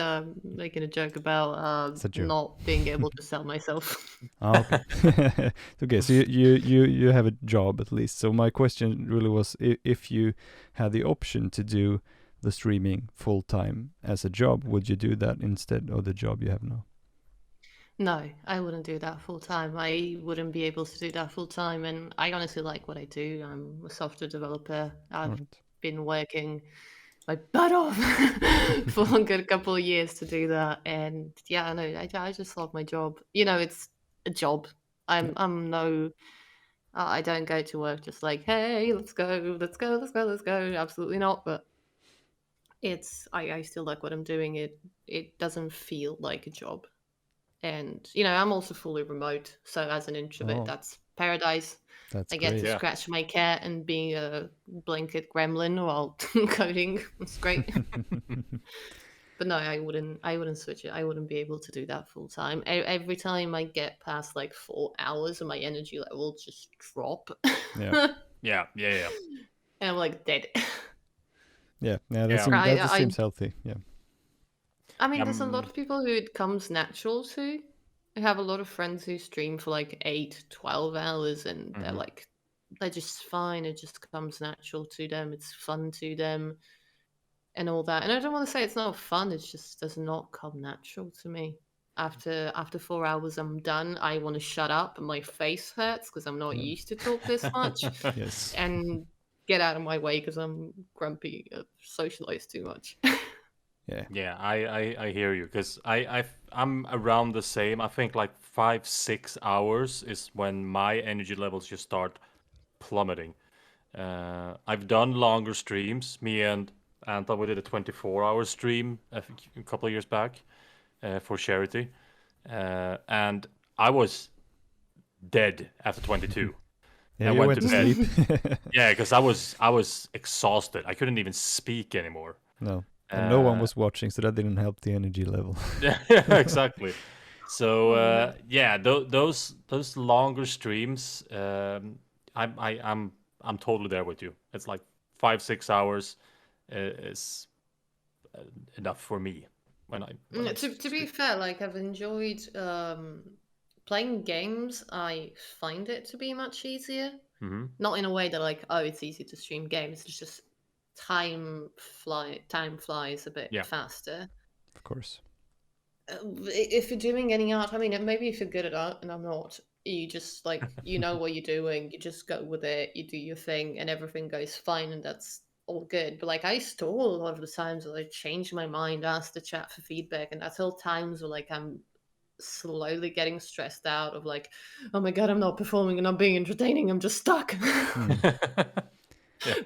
making a joke about It's a joke. not being able to sell myself. Ah, okay. Okay, so you have a job at least. So my question really was, if you had the option to do the streaming full time as a job, would you do that instead of the job you have now? No, I wouldn't do that full time. I wouldn't be able to do that full time, and I honestly like what I do. I'm a software developer. I've Alright. been working my butt off for a good couple of years to do that, and yeah, no, I just love my job. It's a job. I'm no. I don't go to work just like, hey, let's go. Absolutely not. But I still like what I'm doing. It doesn't feel like a job. And I'm also fully remote, so as an introvert, Oh. that's paradise. That's I get great. to Yeah. scratch my cat and be a blanket gremlin while coding. It's great. But no, I wouldn't switch it. I wouldn't be able to do that full time. Every time I get past like 4 hours, my energy level just drop. Yeah. Yeah. And I'm like dead. Yeah, Yeah. that just I- seems healthy. Yeah. I mean, there's a lot of people who it comes natural to. I have a lot of friends who stream for like 8, 12 hours, and they're just fine. It just comes natural to them. It's fun to them and all that. And I don't want to say it's not fun. It just does not come natural to me. After 4 hours, I'm done. I want to shut up, and my face hurts because I'm not Yeah. used to talk this much. Yes. And get out of my way because I'm grumpy. Socialize too much. Yeah. Yeah, I hear you because I'm around the same. I think like 5-6 hours is when my energy levels just start plummeting. I've done longer streams. Me and Anton, we did a 24-hour stream a couple of years back for charity, and I was dead after 22. Yeah, I you went went to to bed. sleep. Yeah, because I was exhausted. I couldn't even speak anymore. No. And no one was watching, so that didn't help the energy level. Yeah, exactly. So yeah, those longer streams, I'm totally there with you. It's like 5-6 hours is enough for me when I To be fair, like I've enjoyed playing games. I find it to be much easier. Not in a way that like, oh, it's easy to stream games. It's just time flies a bit faster. Of course. If you're doing any art, I mean, maybe if you're good at art, and I'm not, you just like, you know what you're doing, you just go with it, you do your thing, and everything goes fine, and that's all good. But like, I stall a lot of the times where I change my mind, ask the chat for feedback, and that's all times where like I'm slowly getting stressed out of like, oh my god, I'm not performing and I'm being entertaining, I'm just stuck.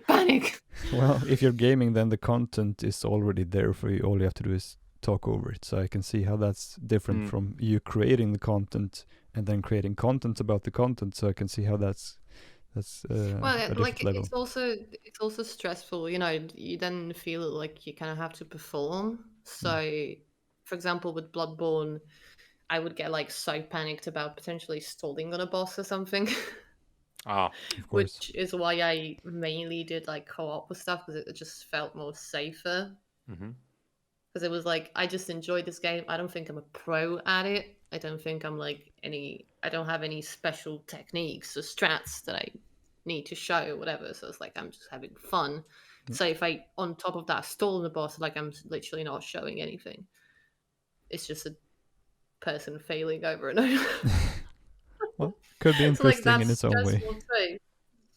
Panic. Well, if you're gaming, then the content is already there for you. All you have to do is talk over it. So I can see how that's different from you creating the content and then creating content about the content. So I can see how that's well, a like different level. it's also stressful. You know, you then feel like you kind of have to perform. So, for example, with Bloodborne, I would get like so panicked about potentially stalling on a boss or something. Of course. Which is why I mainly did like co-op with stuff, because it just felt more safer. Because it was like, I just enjoyed this game. I don't think I'm a pro at it. I don't think I'm like I don't have any special techniques or strats that I need to show or whatever. So it's like, I'm just having fun. So if I, on top of that, stall on the boss, like I'm literally not showing anything. It's just a person failing over and over. Well, could be interesting so like, in its own way.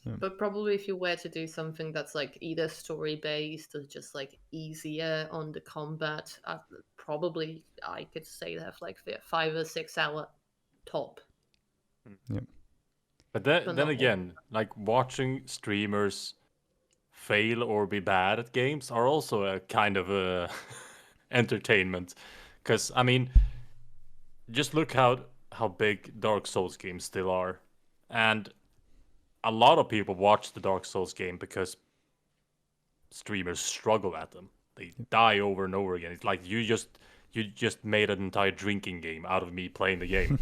Too. But probably if you were to do something that's like either story based or just like easier on the combat, probably I could say have like 5 or 6 hour top. Yeah. But then again, like watching streamers fail or be bad at games are also a kind of a entertainment. Because I mean, just look how big Dark Souls games still are, and a lot of people watch the Dark Souls game because streamers struggle at them. They die over and over again. It's like you just made an entire drinking game out of me playing the game.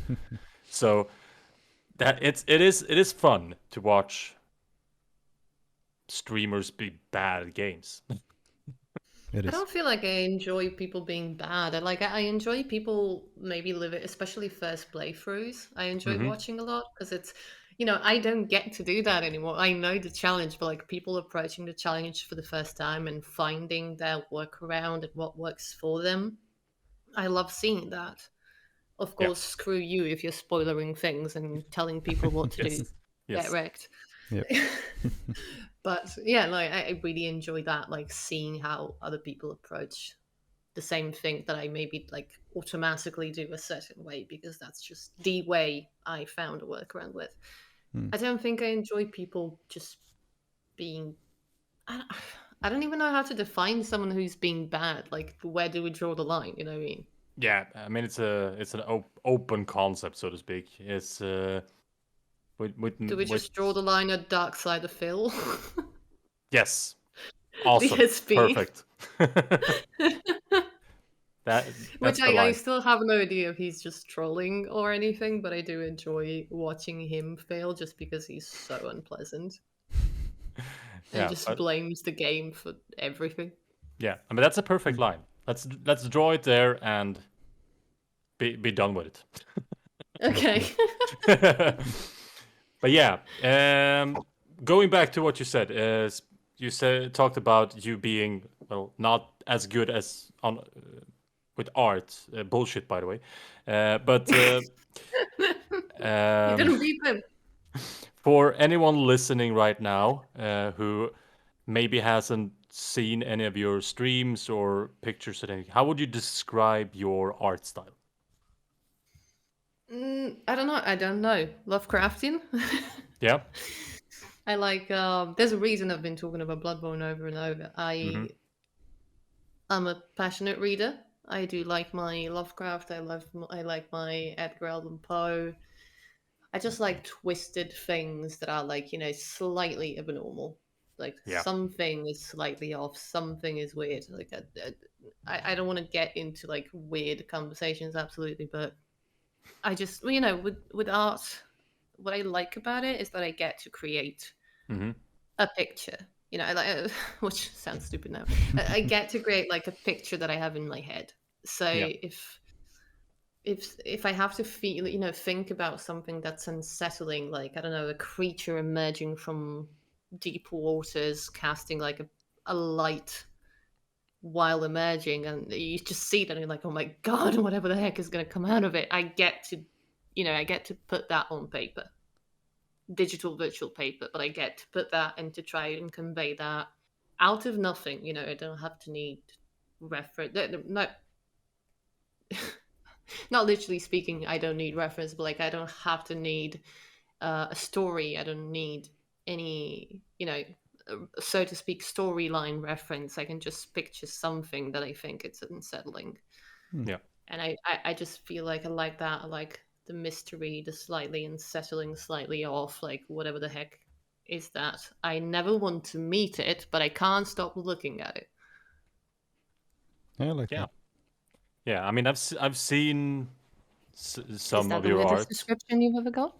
So that it is fun to watch streamers be bad at games. It is. I don't feel like I enjoy people being bad. I enjoy people maybe live it, especially first playthroughs. I enjoy watching a lot because it's, you know, I don't get to do that anymore. I know the challenge, but like people approaching the challenge for the first time and finding their workaround and what works for them. I love seeing that. Of course, screw you if you're spoilering things and telling people what to do. Get wrecked. Yep. But yeah, like I really enjoy that, like seeing how other people approach the same thing that I maybe like automatically do a certain way because that's just the way I found a workaround with. I don't think I enjoy people just being. I don't even know how to define someone who's being bad. Like, where do we draw the line? You know what I mean? Yeah, I mean it's an open concept, so to speak. It's do we just draw the line at Dark Side of Phil? Yes. Awesome. Perfect. Which I still have no idea if he's just trolling or anything, but I do enjoy watching him fail just because he's so unpleasant. And just blames the game for everything. Yeah, I mean that's a perfect line. Let's draw it there and be done with it. Okay. But yeah, going back to what you said, talked about you being not as good as on with art. Bullshit, by the way. But you didn't beat him. For anyone listening right now who maybe hasn't seen any of your streams or pictures or anything, how would you describe your art style? I don't know. Lovecraftian. Yeah. I like. There's a reason I've been talking about Bloodborne over and over. I'm a passionate reader. I do like my Lovecraft. I like my Edgar Allan Poe. I just like twisted things that are like, you know, slightly abnormal. Like something is slightly off, something is weird. Like I don't want to get into like weird conversations, absolutely, but I just, you know, with art, what I like about it is that I get to create a picture. You know, which sounds stupid now. I get to create like a picture that I have in my head. So if if I have to feel, think about something that's unsettling, like I don't know, a creature emerging from deep waters, casting like a light while emerging, and you just see that and you're like, oh my god, whatever the heck is going to come out of it. I get to put that on paper, digital virtual paper, but I get to put that and to try and convey that out of nothing. I don't have to need reference. No, not literally speaking, I don't need reference, but like I don't have to need a story. I don't need any, so to speak, storyline reference. I can just picture something that I think it's unsettling. Yeah. And I just feel like I like that. I like the mystery, the slightly unsettling, slightly off, like whatever the heck is that. I never want to meet it, but I can't stop looking at it. I like Yeah. that. Yeah, I mean, I've seen some of the your weirdest art. description you've ever got?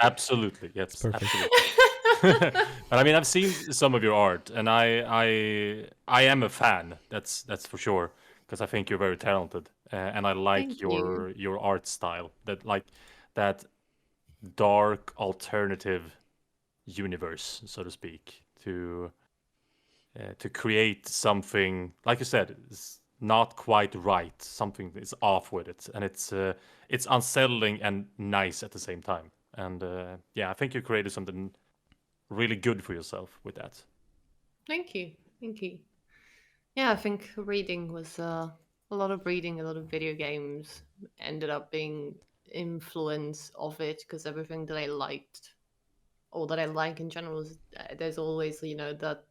Absolutely, yes, perfect. absolutely. But I mean, I've seen some of your art, and I am a fan. That's for sure, because I think you're very talented, and I like Thank you. your art style. That dark alternative universe, so to speak, to create something, like you said, it's not quite right. Something is off with it, and it's unsettling and nice at the same time. And yeah, I think you created something really good for yourself with that. Thank you. Yeah, I think reading was a lot of reading, a lot of video games ended up being influence of it, because everything that I liked or that I like in general is there's always that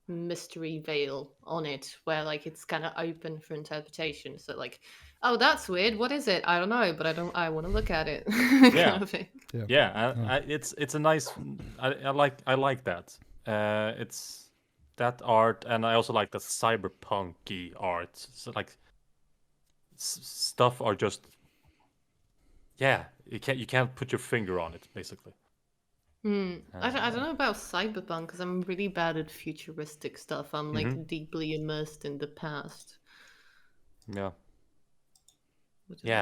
mystery veil on it where like it's kind of open for interpretation. So like, oh, that's weird. What is it? I don't know, but I want to look at it. Yeah. Kind of thing. Yeah, it's a nice. I like that. It's that art, and I also like the cyberpunky art. So like stuff are just, yeah, you can't put your finger on it basically. I don't know about cyberpunk because I'm really bad at futuristic stuff. I'm like deeply immersed in the past. Yeah.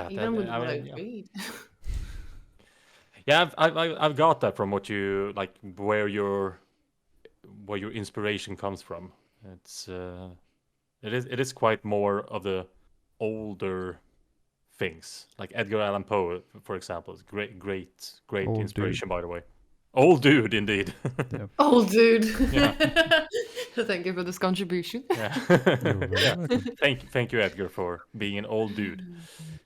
Even with I what I mean, yeah. read. Yeah, I've got that from what you like, where your inspiration comes from. It's it is quite more of the older things, like Edgar Allan Poe, for example. Is great Old inspiration, by the way. Old dude, indeed. Yeah. Oh, dude. Yeah. Thank you for this contribution. Yeah. You're very Yeah. welcome. Thank you, Edgar, for being an old dude.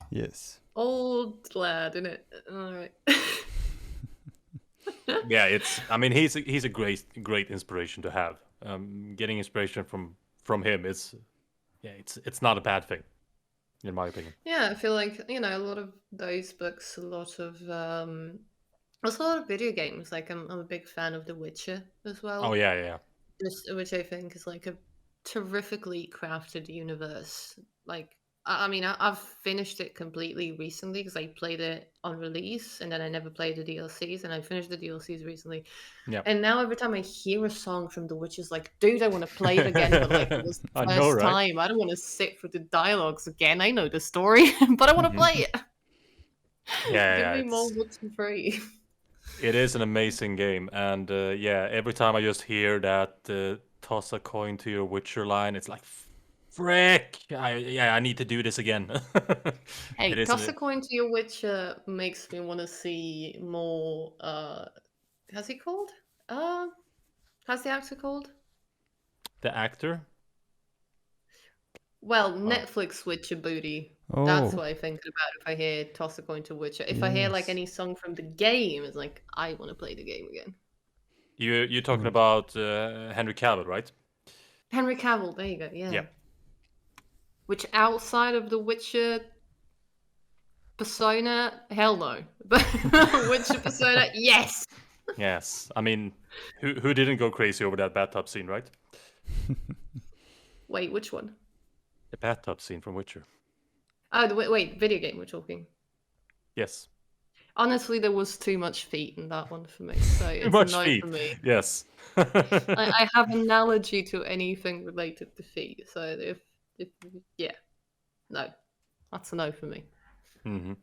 Yes. Old lad, innit? All right. Yeah, I mean, he's a great inspiration to have. Getting inspiration from him is, yeah, it's not a bad thing, in my opinion. Yeah, I feel like, a lot of those books, also a lot of video games. Like I'm a big fan of The Witcher as well. Oh yeah. Which I think is like a terrifically crafted universe. Like, I mean, I've finished it completely recently because I played it on release and then I never played the DLCs, and I finished the DLCs recently. Yeah. And now every time I hear a song from The Witcher's, like, dude, I want to play it again, but like it was the I first know, right? time. I don't want to sit through the dialogues again. I know the story, but I want to play it. Yeah, Give me more Witcher 3. it is an amazing game, and yeah, every time I just hear that toss a coin to your Witcher line, it's like, frick! I need to do this again. Hey, It is toss a coin to your Witcher makes me want to see more. How's he called? How's the actor called? the actor. Well, Netflix Witcher booty. Oh. That's what I think about if I hear toss a coin to Witcher. If I hear like Yes. any song from the game, it's like I want to play the game again. You're talking about Henry Cavill, right? Henry Cavill, there you go. Yeah. Yeah. Which outside of the Witcher persona, hell no. But Witcher persona, yes. Yes. I mean, who didn't go crazy over that bathtub scene, right? Wait, which one? The bathtub scene from Witcher. Oh, wait, video game we're talking. Yes. Honestly, there was too much feet in that one for me, so it's Much a no feet. for me. Yes. I have an allergy to anything related to feet, so if yeah, no, that's a no for me. Mm-hmm.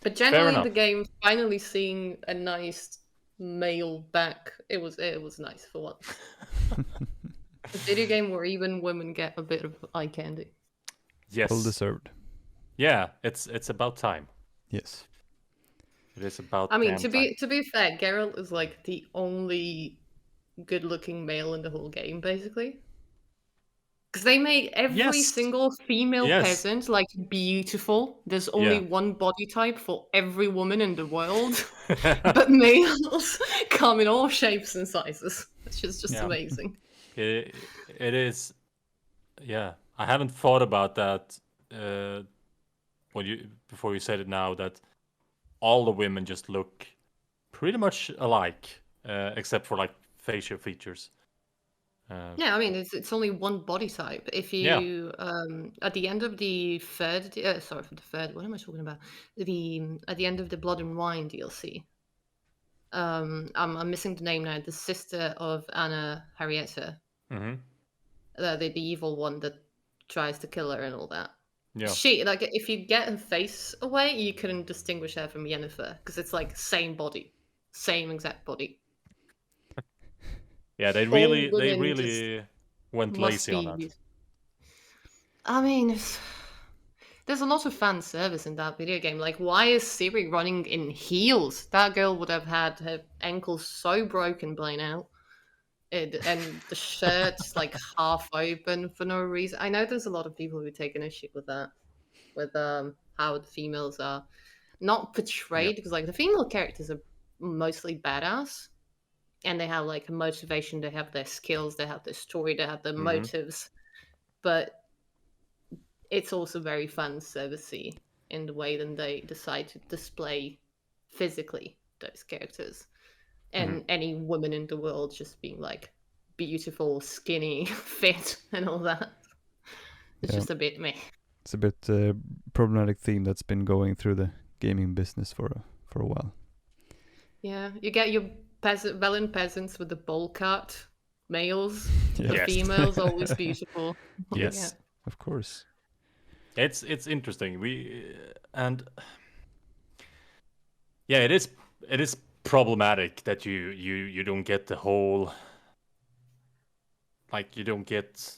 But generally, the game finally seeing a nice male back, it was nice for once. A video game where even women get a bit of eye candy. Yes. Well deserved. Yeah, it's about time. Yes. It is about. I mean, to be fair, Geralt is like the only good-looking male in the whole game, basically. Because they made every single female peasant like beautiful. There's only one body type for every woman in the world, but males come in all shapes and sizes. It's just amazing. It is. Yeah, I haven't thought about that before you said it now, that all the women just look pretty much alike, except for like facial features. Yeah, I mean it's only one body type. If you at the end of the third, what am I talking about? At the end of the Blood and Wine DLC. I'm missing the name now. The sister of Anna Henrietta, the evil one that tries to kill her and all that. Yeah. She, like, if you get her face away, you couldn't distinguish her from Yennefer because it's like same body, same exact body. Yeah, they really went lazy on that. I mean, there's a lot of fan service in that video game. Like, why is Ciri running in heels? That girl would have had her ankles so broken by now. And the shirt's like half open for no reason. I know there's a lot of people who take an issue with that, with how the females are not portrayed, because like the female characters are mostly badass, and they have like a motivation, they have their skills, they have their story, they have their motives, but it's also very fan servicey in the way that they decide to display physically those characters. And any woman in the world just being like beautiful, skinny, fit, and all that. It's just a bit meh. It's a bit problematic theme that's been going through the gaming business for a while. Yeah, you get your Velen peasants with the bowl cut, males. The females always beautiful. Yes, of course. It's interesting. It is problematic that you don't get the whole, like, you don't get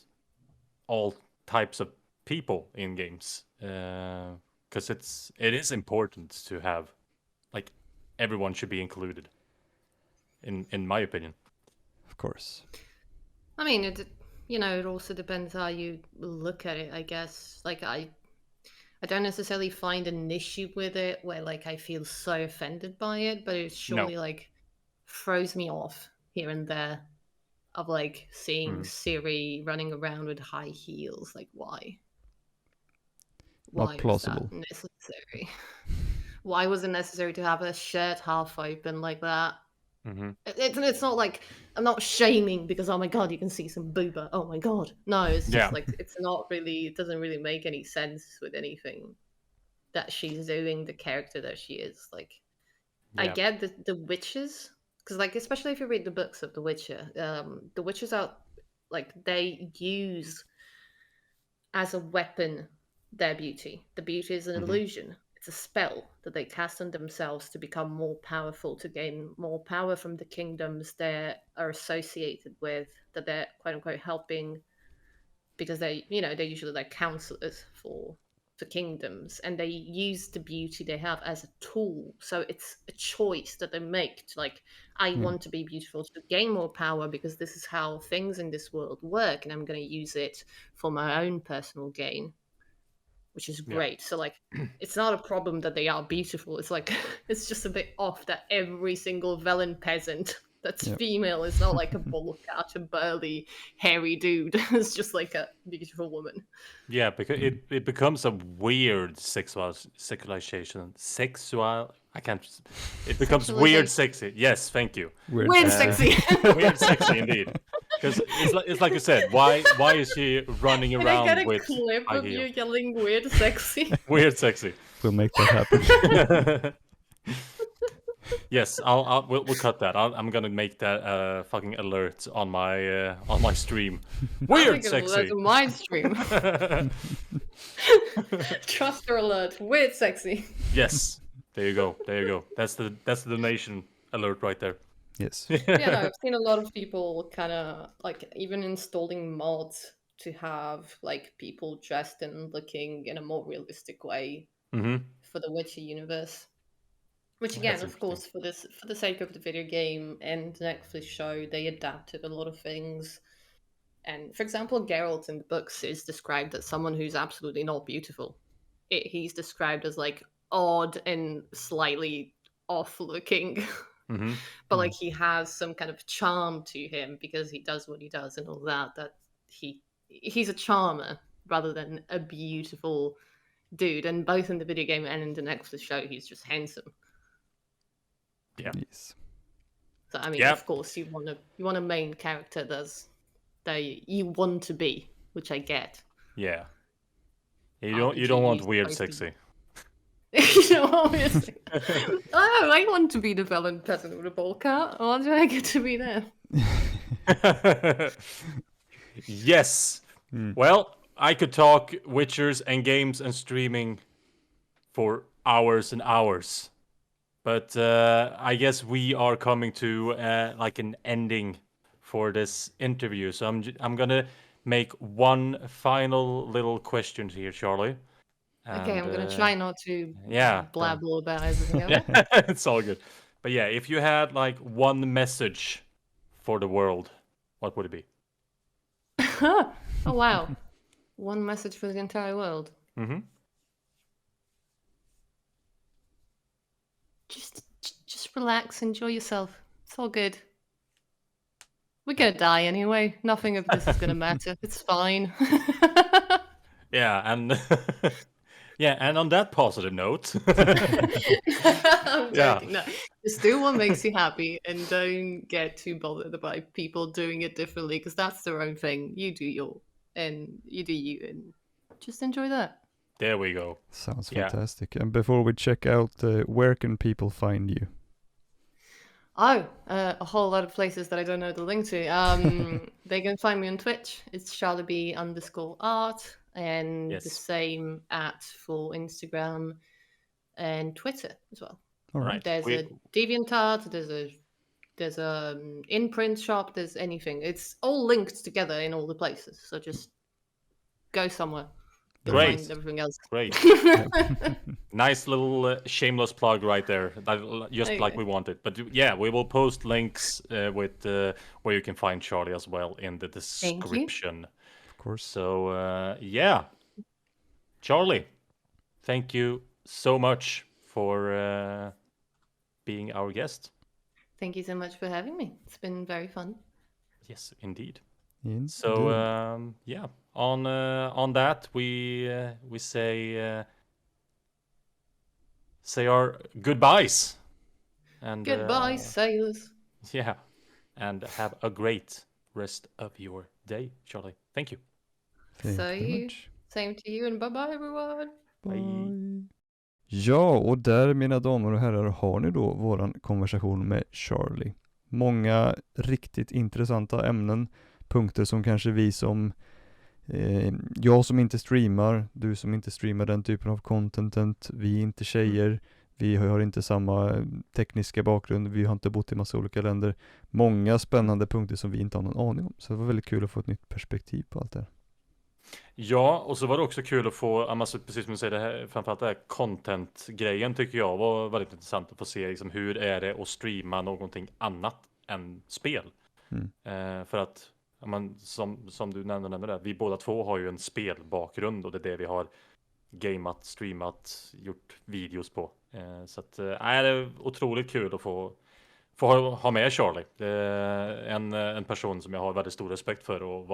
all types of people in games, because it is important to have, like, everyone should be included, in my opinion. Of course. I mean, it also depends how you look at it, I guess. Like, I don't necessarily find an issue with it where like I feel so offended by it, but it surely like throws me off here and there of like seeing Ciri running around with high heels. Like, why? Not plausible. Was that necessary? Why was it necessary to have a shirt half open like that? It's not like I'm not shaming because, oh my god, you can see some booba. Oh my god, no, it's just like it's not really. It doesn't really make any sense with anything that she's doing. The character that she is, like, I get the witches, because like especially if you read the books of The Witcher, the witches are like they use as a weapon their beauty. The beauty is an illusion. It's a spell that they cast on themselves to become more powerful, to gain more power from the kingdoms they are associated with, that they're quote unquote helping, because they're usually like counselors for kingdoms, and they use the beauty they have as a tool. So it's a choice that they make to like, I want to be beautiful to gain more power because this is how things in this world work, and I'm going to use it for my own personal gain, which is great. So like, it's not a problem that they are beautiful. It's like, it's just a bit off that every single Velen peasant that's female is not like a bulk out, a burly, hairy dude. It's just like a beautiful woman. Yeah, because it becomes a weird sexualization. I can't. It becomes weird sexy. Yes, thank you. Weird sexy. Weird sexy indeed. Because it's like you said. Why is she running around with Can I get a clip of you yelling weird sexy? Weird sexy. We'll make that happen. Yes, we'll cut that. I'm gonna make that fucking alert on my stream. Weird sexy. That's my stream. Truster alert. Weird sexy. Yes. There you go. There you go. That's the donation alert right there. Yes. Yeah, no, I've seen a lot of people kind of like even installing mods to have like people dressed and looking in a more realistic way Mm-hmm. for the Witcher universe. Which That's again, of course, for the sake of the video game and the Netflix show, they adapted a lot of things. And for example, Geralt in the books is described as someone who's absolutely not beautiful. He's described as like odd and slightly off looking. Mm-hmm. But like he has some kind of charm to him because he does what he does and all that he's a charmer rather than a beautiful dude. And both in the video game and in the Netflix show, he's just handsome. Yeah. Yes. So I mean, of course, you want a main character that you want to be, which I get. Yeah. You don't want weird sexy. You know, obviously. I want to be the villain peasant with a bowl cut. Why do I get to be there? Yes. Well, I could talk Witchers and games and streaming for hours and hours. But I guess we are coming to like an ending for this interview. So I'm gonna make one final little question here, Charlie. Okay, I'm gonna try not to blabble about everything else. Yeah, it's all good. But yeah, if you had like one message for the world, what would it be? Oh wow, one message for the entire world. Mm-hmm. Just relax, enjoy yourself. It's all good. We're gonna die anyway. Nothing of this is gonna matter. It's fine. Yeah, and yeah, and on that positive note, I'm joking. Yeah. No, just do what makes you happy and don't get too bothered about people doing it differently because that's their own thing. You do you, and just enjoy that. There we go. Sounds Yeah. fantastic. And before we check out, where can people find you? Oh, a whole lot of places that I don't know the link to. They can find me on Twitch. It's charlieb_art, and the Yes. same for Instagram and Twitter as well. All right. Right. There's a DeviantArt. There's a imprint shop. There's anything. It's all linked together in all the places. So just go somewhere. You'll Great. find everything else. Great. Nice little shameless plug right there. Just There you like go. we wanted. But yeah, we will post links with where you can find Charlie as well in the you. description. Of course. So yeah, Charlie, thank you so much for being our guest. Thank you so much for having me. It's been very fun. Yes, indeed. Indeed. So yeah, on that we say our goodbyes and Goodbye, sailors. yeah, and have a great rest of your day, Charlie. Thank you. Thank So you very you. much. Same to you and bye-bye everyone. Bye. Ja, och där mina damer och herrar har ni då våran konversation med Charlie. Många riktigt intressanta ämnen, punkter som kanske vi som jag som inte streamar, du som inte streamar den typen av content, vi är inte tjejer, vi har inte samma tekniska bakgrund, vi har inte bott i massa olika länder. Många spännande punkter som vi inte har någon aning om. Så det var väldigt kul att få ett nytt perspektiv på allt det här. Ja, och så var det också kul att få, alltså, precis som du säger, det här, framförallt det här content-grejen tycker jag var väldigt intressant att få se liksom, hur är det att streama någonting annat än spel. För att som du nämnde där, vi båda två har ju en spelbakgrund och det är det vi har gameat, streamat, gjort videos på. Så att det är otroligt kul att få ha med Charlie. Det är en person som jag har väldigt stor respekt för och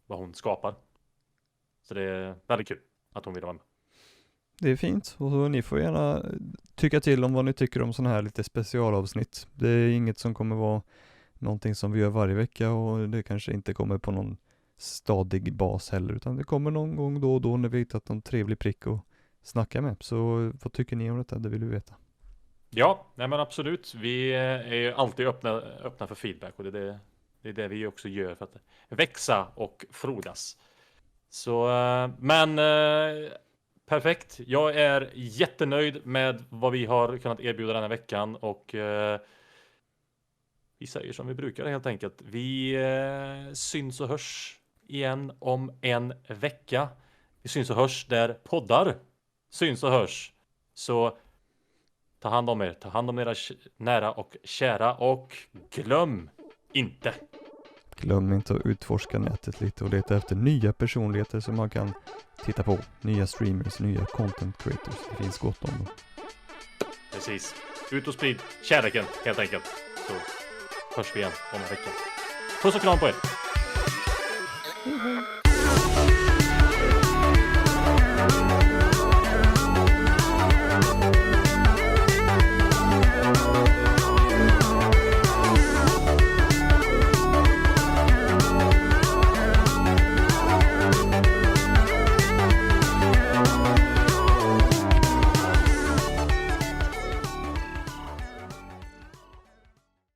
vad hon skapar. Så det är väldigt kul att hon vill vara med. Det är fint, och så ni får gärna tycka till om vad ni tycker om sådana här lite specialavsnitt. Det är inget som kommer vara någonting som vi gör varje vecka, och det kanske inte kommer på någon stadig bas heller, utan det kommer någon gång då och då när vi hittat någon trevlig prick att snacka med. Så vad tycker ni om detta? Det vill vi veta. Ja, nej men absolut. Vi är ju alltid öppna för feedback och det är det vi också gör för att växa och frodas. Så, men perfekt. Jag är jättenöjd med vad vi har kunnat erbjuda den här veckan och vi säger som vi brukar helt enkelt. Vi syns och hörs igen om en vecka. Vi syns och hörs där poddar syns och hörs. Så ta hand om er. Ta hand om era nära och kära och glöm inte. Glöm inte att utforska nätet lite och leta efter nya personligheter som man kan titta på. Nya streamers, nya content creators. Det finns gott om dem. Precis. Ut och sprid kärleken helt enkelt. Så hörs vi igen om en vecka. Puss och kram på er.